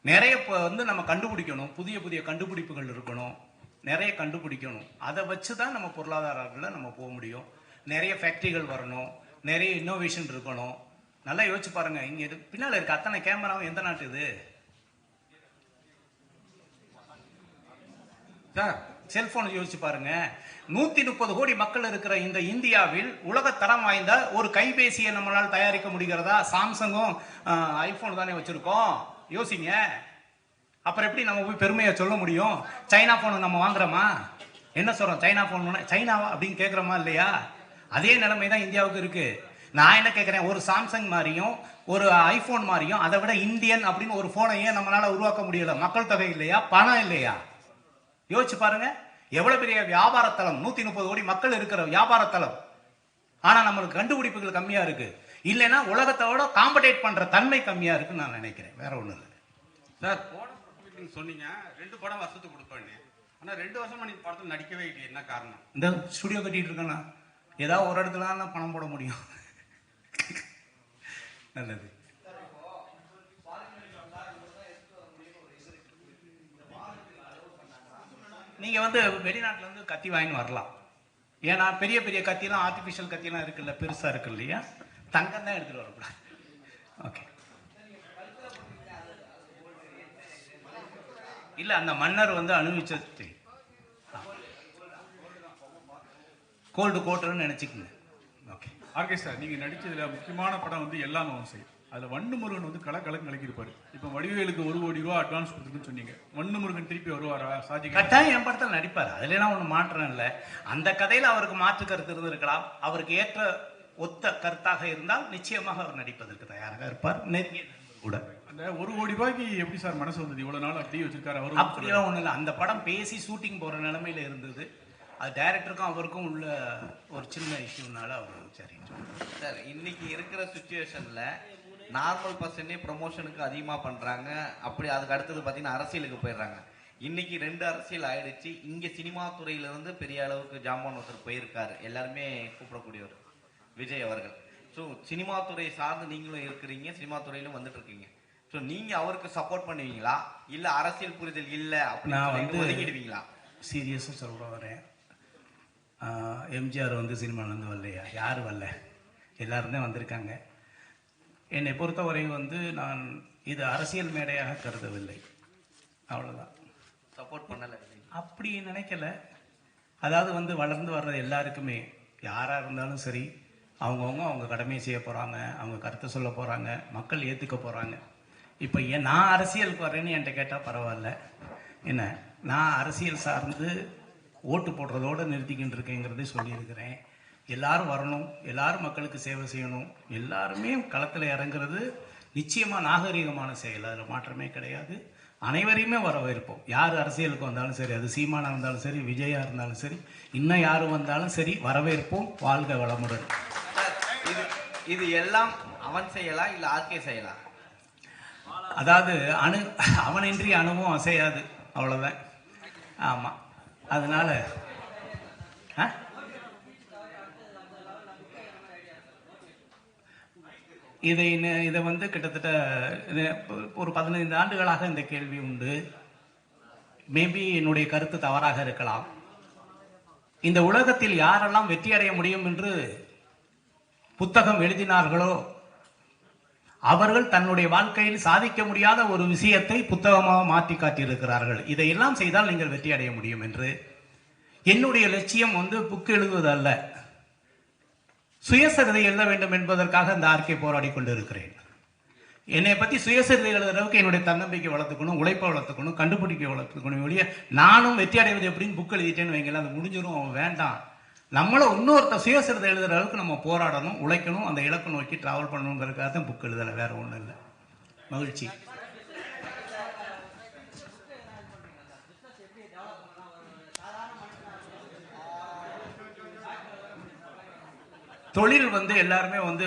நிறைய வந்து நம்ம கண்டுபிடிக்கணும், புதிய புதிய கண்டுபிடிப்புகள் இருக்கணும், நிறைய கண்டுபிடிக்கணும். அதை வச்சு தான் நம்ம பொருளாதாரத்தில் நம்ம போக முடியும். நிறைய ஃபேக்ட்ரிகள் வரணும், நிறைய இன்னோவேஷன் இருக்கணும். நல்லா யோசிச்சு பாருங்க, இங்க இது பின்னால் இருக்க அத்தனை கேமராவும் எந்த நாட்டு இது சார்? செல்போன் யோசிச்சு பாருங்க. 130 கோடி மக்கள் இருக்கிற இந்த இந்தியாவில் உலக தரம் வாய்ந்த ஒரு கைபேசியை நம்மளால் தயாரிக்க முடிகிறதா? சாம்சங்கும் ஐபோன் தானே வச்சிருக்கோம், யோசிங்க. அப்புறம் எப்படி நம்ம போய் பெருமையா சொல்ல முடியும்? சைனா போன் நம்ம வாங்குறோமா? என்ன சொல்றோம்? சைனா போன் சைனாவா அப்படின்னு கேட்குறோமா இல்லையா? அதே நிலைமை தான் இந்தியாவுக்கு இருக்கு. நான் என்ன கேட்குறேன், ஒரு சாம்சங் மாதிரியும் ஒரு ஐஃபோன் மாதிரியும் அதை விட இந்தியன் அப்படின்னு ஒரு ஃபோனை ஏன் நம்மளால உருவாக்க முடியல? மக்கள் தொகை இல்லையா, பணம் இல்லையா? யோசிச்சு பாருங்க, எவ்வளவு பெரிய வியாபார தளம், 130 கோடி மக்கள் இருக்கிற வியாபார தளம். ஆனா நம்மளுக்கு கண்டுபிடிப்புகள் கம்மியா இருக்கு. இல்லைன்னா உலகத்தோட காம்படேட் பண்ற தன்மை கம்மியா இருக்குன்னு நான் நினைக்கிறேன். வேற ஒண்ணு இல்லை சார். சொன்னீங்க 2 படம் வருஷத்துக்கு கொடுப்பேன்னு. ஆனா 2 வருஷமா நீங்க படத்தில் நடிக்கவே இல்லை, என்ன காரணம்? இந்த ஸ்டுடியோ கட்டிட்டு இருக்கேன்னா ஏதாவது ஒரு இடத்துல தான் பணம் போட முடியும். நல்லது. நீங்க வந்து வெளிநாட்டுல இருந்து கத்தி வாங்கி வரலாம். ஏன்னா பெரிய பெரிய கத்திலாம், ஆர்டிபிஷியல் கத்திலாம் இருக்குல்ல, பெருசா இருக்கு இல்லையா, தங்கம் தான் எடுத்துட்டு வரக்கூடாது. ஓகே. இல்ல அந்த மன்னர் வந்து அனுபவிச்சது கோல்டு கோட்டர்னு நினைச்சுக்கோங்க. ஓகே. ஆர்கே சார், நீங்க நடிச்சதுல முக்கியமான படம் வந்து எல்லாம் அவசியம். அதுல வண்டுமுருகன் வந்து கலக்கலக்கு கலக்கிருப்பாரு. இப்ப வடிவேலுக்கு 1 கோடி ரூபாய் அட்வான்ஸ் கொடுத்துருக்குன்னு சொன்னீங்க. வண்டுமுருகன் திருப்பி வருவாரா? சாஜி கட்டாயம் என் படத்தில் நடிப்பார். அதுலாம் ஒன்றும் மாற்றம் இல்லை. அந்த கதையில அவருக்கு மாற்று கருத்து இருந்திருக்கலாம். அவருக்கு ஏற்ற ஒத்த கருத்தாக இருந்தால் நிச்சயமாக அவர் நடிப்பதற்கு தயாராக இருப்பார். நெருங்கிய கூட அந்த 1 கோடி ரூபாய்க்கு எப்படி சார் மனசு வந்தது? இவ்வளவு நாள் அப்படியே வச்சிருக்காரு அவர். அப்படியெல்லாம் ஒன்றும் இல்லை. அந்த படம் பேசி ஷூட்டிங் போற நிலைமையில இருந்தது. அது டைரக்டருக்கும் அவருக்கும் உள்ள ஒரு சின்ன இஷ்யூனால அவர் சரி சார். இன்னைக்கு இருக்கிற சுச்சுவேஷன்ல நார்மல் பர்சனே ப்ரொமோஷனுக்கு அதிகமாக பண்ணுறாங்க. அப்படி அதுக்கு அடுத்தது பார்த்தீங்கன்னா அரசியலுக்கு போயிடுறாங்க. இன்னைக்கு 2 அரசியல் ஆயிடுச்சு. இங்கே சினிமா துறையிலிருந்து பெரிய அளவுக்கு ஜாமான் ஒருத்தர் போயிருக்காரு, எல்லாருமே கூப்பிடக்கூடியவர் விஜய் அவர்கள். ஸோ சினிமா துறையை சார்ந்து நீங்களும் இருக்கிறீங்க, சினிமா துறையிலும் வந்துட்டு இருக்கீங்க. ஸோ நீங்கள் அவருக்கு சப்போர்ட் பண்ணுவீங்களா, இல்லை அரசியல் புரிதல் இல்லை அப்படின்னு ஒதுங்கிடுவீங்களா? சீரியஸாக சொல்ல வரேன். எம்ஜிஆர் வந்து சினிமாலேருந்து வரலையா? யார் வரல? எல்லாரும் தான் வந்திருக்காங்க. என்னை பொறுத்தவரை வந்து நான் இது அரசியல் மேடையாக கருதவில்லை. அவ்வளோதான். சப்போர்ட் பண்ணலை அப்படி நினைக்கல. அதாவது வந்து வளர்ந்து வர்ற எல்லாருக்குமே யாராக இருந்தாலும் சரி, அவங்கவுங்க அவங்க கடமையை செய்ய போகிறாங்க, அவங்க கருத்தை சொல்ல போகிறாங்க, மக்கள் ஏற்றுக்க போகிறாங்க. இப்போ நான் அரசியலுக்கு வரேன்னு என்கிட்ட கேட்டால் பரவாயில்ல. என்ன, நான் அரசியல் சார்ந்து ஓட்டு போடுறதோடு நிறுத்திக்கிட்டு இருக்கேங்கிறதே சொல்லியிருக்கிறேன். எல்லாரும் வரணும், எல்லாரும் மக்களுக்கு சேவை செய்யணும், எல்லாருமே களத்தில் இறங்குறது நிச்சயமாக நாகரீகமான செயல், அதில் மாற்றமே கிடையாது. அனைவரையுமே வரவேற்போம். யார் அரசியலுக்கு வந்தாலும் சரி, அது சீமானா இருந்தாலும் சரி, விஜயா இருந்தாலும் சரி, இன்னும் யார் வந்தாலும் சரி, வரவேற்போம். வாழ்க வளமுடன். இது எல்லாம் அவன் செய்யலா இல்லை ஆர்கே செய்யலா? அதாவது அவனின்றி அணுவும் அசையாது, அவ்வளோதான். ஆமாம். அதனால இதை வந்து கிட்டத்தட்ட ஒரு 15 ஆண்டுகளாக இந்த கேள்வி உண்டு. மேபி என்னுடைய கருத்து தவறாக இருக்கலாம். இந்த உலகத்தில் யாரெல்லாம் வெற்றி அடைய முடியும் என்று புத்தகம் எழுதினார்களோ அவர்கள் தன்னுடைய வாழ்க்கையில் சாதிக்க முடியாத ஒரு விஷயத்தை புத்தகமாக மாற்றி காட்டியிருக்கிறார்கள். இதையெல்லாம் செய்தால் நீங்கள் வெற்றி அடைய முடியும் என்று. என்னுடைய லட்சியம் வந்து புக் எழுதுவது அல்ல, சுயசரிதை எழுத வேண்டும் என்பதற்காக இந்த ஆர்கே போராடி கொண்டு இருக்கிறேன். என்னை பற்றி சுயசரிதை எழுதுறதுக்கு என்னுடைய தன்னம்பிக்கை வளர்த்துக்கணும், உழைப்பை வளர்த்துக்கணும், கண்டுபிடிக்க வளர்த்துக்கணும். ஒழிய நானும் வெற்றி அடைவது எப்படின்னு புக் எழுதிட்டேன்னு வைங்களேன், அது முடிஞ்சிடும். அவன் வேண்டாம். நம்மளும் இன்னொருத்த சுயசரிதை எழுதுற அளவுக்கு நம்ம போராடணும், உழைக்கணும், அந்த இலக்கு நோக்கி டிராவல் பண்ணணுங்கிறதுக்காக தான் புக் எழுதலை, வேற ஒன்றும் இல்லை. மகிழ்ச்சி. தொழில் வந்து எல்லாருமே வந்து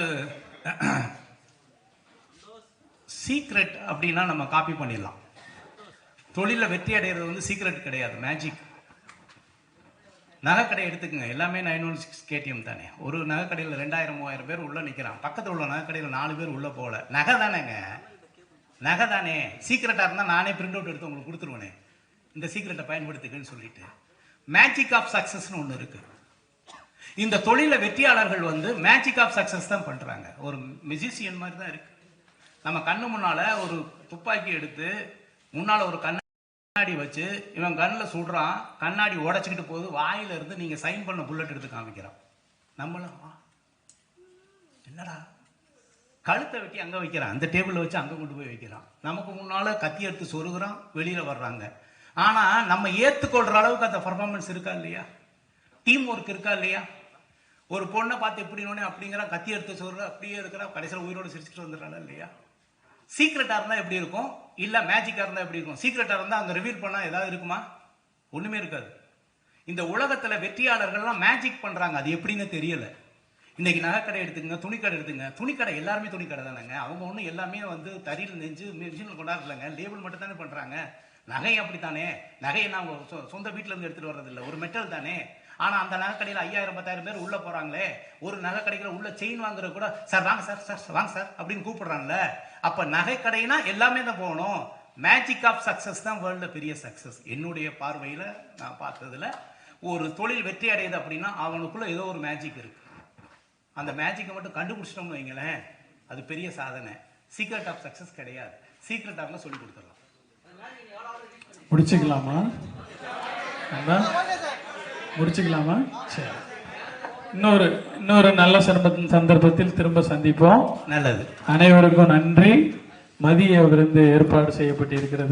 சீக்ரெட் அப்படின்னா நம்ம காப்பி பண்ணிடலாம். தொழிலில் வெற்றி அடைகிறது வந்து சீக்ரெட் கிடையாது, மேஜிக். நகைக்கடை எடுத்துக்கங்க, எல்லாமே 916 KTM தானே. ஒரு நகைக்கடையில் 2000-3000 பேர் உள்ள நிற்கிறான், பக்கத்தில் உள்ள நகைக்கடையில் 4 பேர் உள்ள போகல. நகை தானேங்க, நகை தானே. சீக்ரெட்டாக இருந்தால் நானே பிரிண்ட் அவுட் எடுத்து உங்களுக்கு கொடுத்துருவேனே, இந்த சீக்ரெட்டை பயன்படுத்துக்குன்னு சொல்லிட்டு. மேஜிக் ஆஃப் சக்சஸ்ன்னு ஒன்று இருக்கு. இந்த தொழில வெற்றியாளர்கள் வந்து மேஜிக் ஆஃப் சக்சஸ் தான் பண்றாங்க. ஒரு மியூசிஷியன் மாதிரி தான் இருக்கு. நம்ம கண்ணு முன்னால ஒரு துப்பாக்கி எடுத்து முன்னால ஒரு கண்ணாடி வச்சு இவன் கண்ணில் சுடுறான், கண்ணாடி உடைச்சிக்கிட்டு போகுது, வாயில இருந்து நீங்க சைன் பண்ண புல்லட் எடுத்து காமிக்கிறான். நம்மளும் என்னடா, கழுத்தை வெட்டி அங்க வைக்கிறான், அந்த டேபிள் வச்சு அங்க கொண்டு போய் வைக்கிறான். நமக்கு முன்னால கத்தி எடுத்து சொருகிறான், வெளியில வர்றாங்க. ஆனா நம்ம ஏத்துக்கொள்ற அளவுக்கு அந்த பர்ஃபார்மன்ஸ் இருக்கா இல்லையா, டீம் ஒர்க் இருக்கா இல்லையா? ஒரு பொண்ணை பார்த்து எப்படின்னு அப்படிங்கிற கத்தி எடுத்து சொல்ற அப்படியே இருக்கிற கடைசியில் உயிரோடு சிரிச்சுட்டு வந்துடுறாங்க இல்லையா? சீக்ரெட்டா இருந்தா எப்படி இருக்கும், இல்ல மேஜிக்கா இருந்தா எப்படி இருக்கும்? சீக்ரெட்டா இருந்தா அங்க ரிவீல் பண்ணா ஏதாவது இருக்குமா? ஒண்ணுமே இருக்காது. இந்த உலகத்துல வெற்றியாளர்கள்லாம் மேஜிக் பண்றாங்க, அது எப்படின்னு தெரியல. இன்னைக்கு நகைக்கடை எடுத்துங்க, துணிக்கடை எடுத்துங்க. துணிக்கடை எல்லாருமே துணிக்கடை தானேங்க. அவங்க ஒன்றும் எல்லாமே வந்து தறியில் நெஞ்சு மிஷினில் கொண்டாடுறாங்க, லேபிள் மட்டும் தானே பண்றாங்க. நகை அப்படித்தானே, நகையை நான் சொந்த வீட்டுல இருந்து எடுத்துட்டு வர்றதில்லை, ஒரு மெட்டல் தானே. ஆனா அந்த நகைக்கடையில் 5000 10,000 பேர் உள்ள போறாங்களே, ஒரு நகை கடைக்குள்ள உள்ள செயின் வாங்குறது கூட சார் வாங்க சார், சார் வாங்க சார் அப்படின்னு கூப்பிடுறாங்கல்ல. அப்ப நகை கடைனா எல்லாமே தான் போகணும். மேஜிக் ஆஃப் சக்சஸ் தான் வேர்ல்ட்ல பெரிய சக்சஸ். என்னுடைய பார்வையில நான் பார்த்ததுல ஒரு தொழில் வெற்றி அடையுது அப்படின்னா அவனுக்குள்ள ஏதோ ஒரு மேஜிக் இருக்கு. அந்த மேஜிக்கை மட்டும் கண்டுபிடிச்சிட்டோம்னு வைங்களேன், அது பெரிய சாதனை. சீக்ரெட் ஆஃப் சக்சஸ் கிடையாது. சீக்ரெட் ஆஃப்ல சொல்லி கொடுத்துடலாம். முடிச்சுக்கலாமா? முடிச்சுக்கலாமா? சரி, இன்னொரு நல்ல சந்தர்ப்பத்தில் திரும்ப சந்திப்போம். நல்லது. அனைவருக்கும் நன்றி. மதிய விருந்து ஏற்பாடு செய்யப்பட்டிருக்கிறது.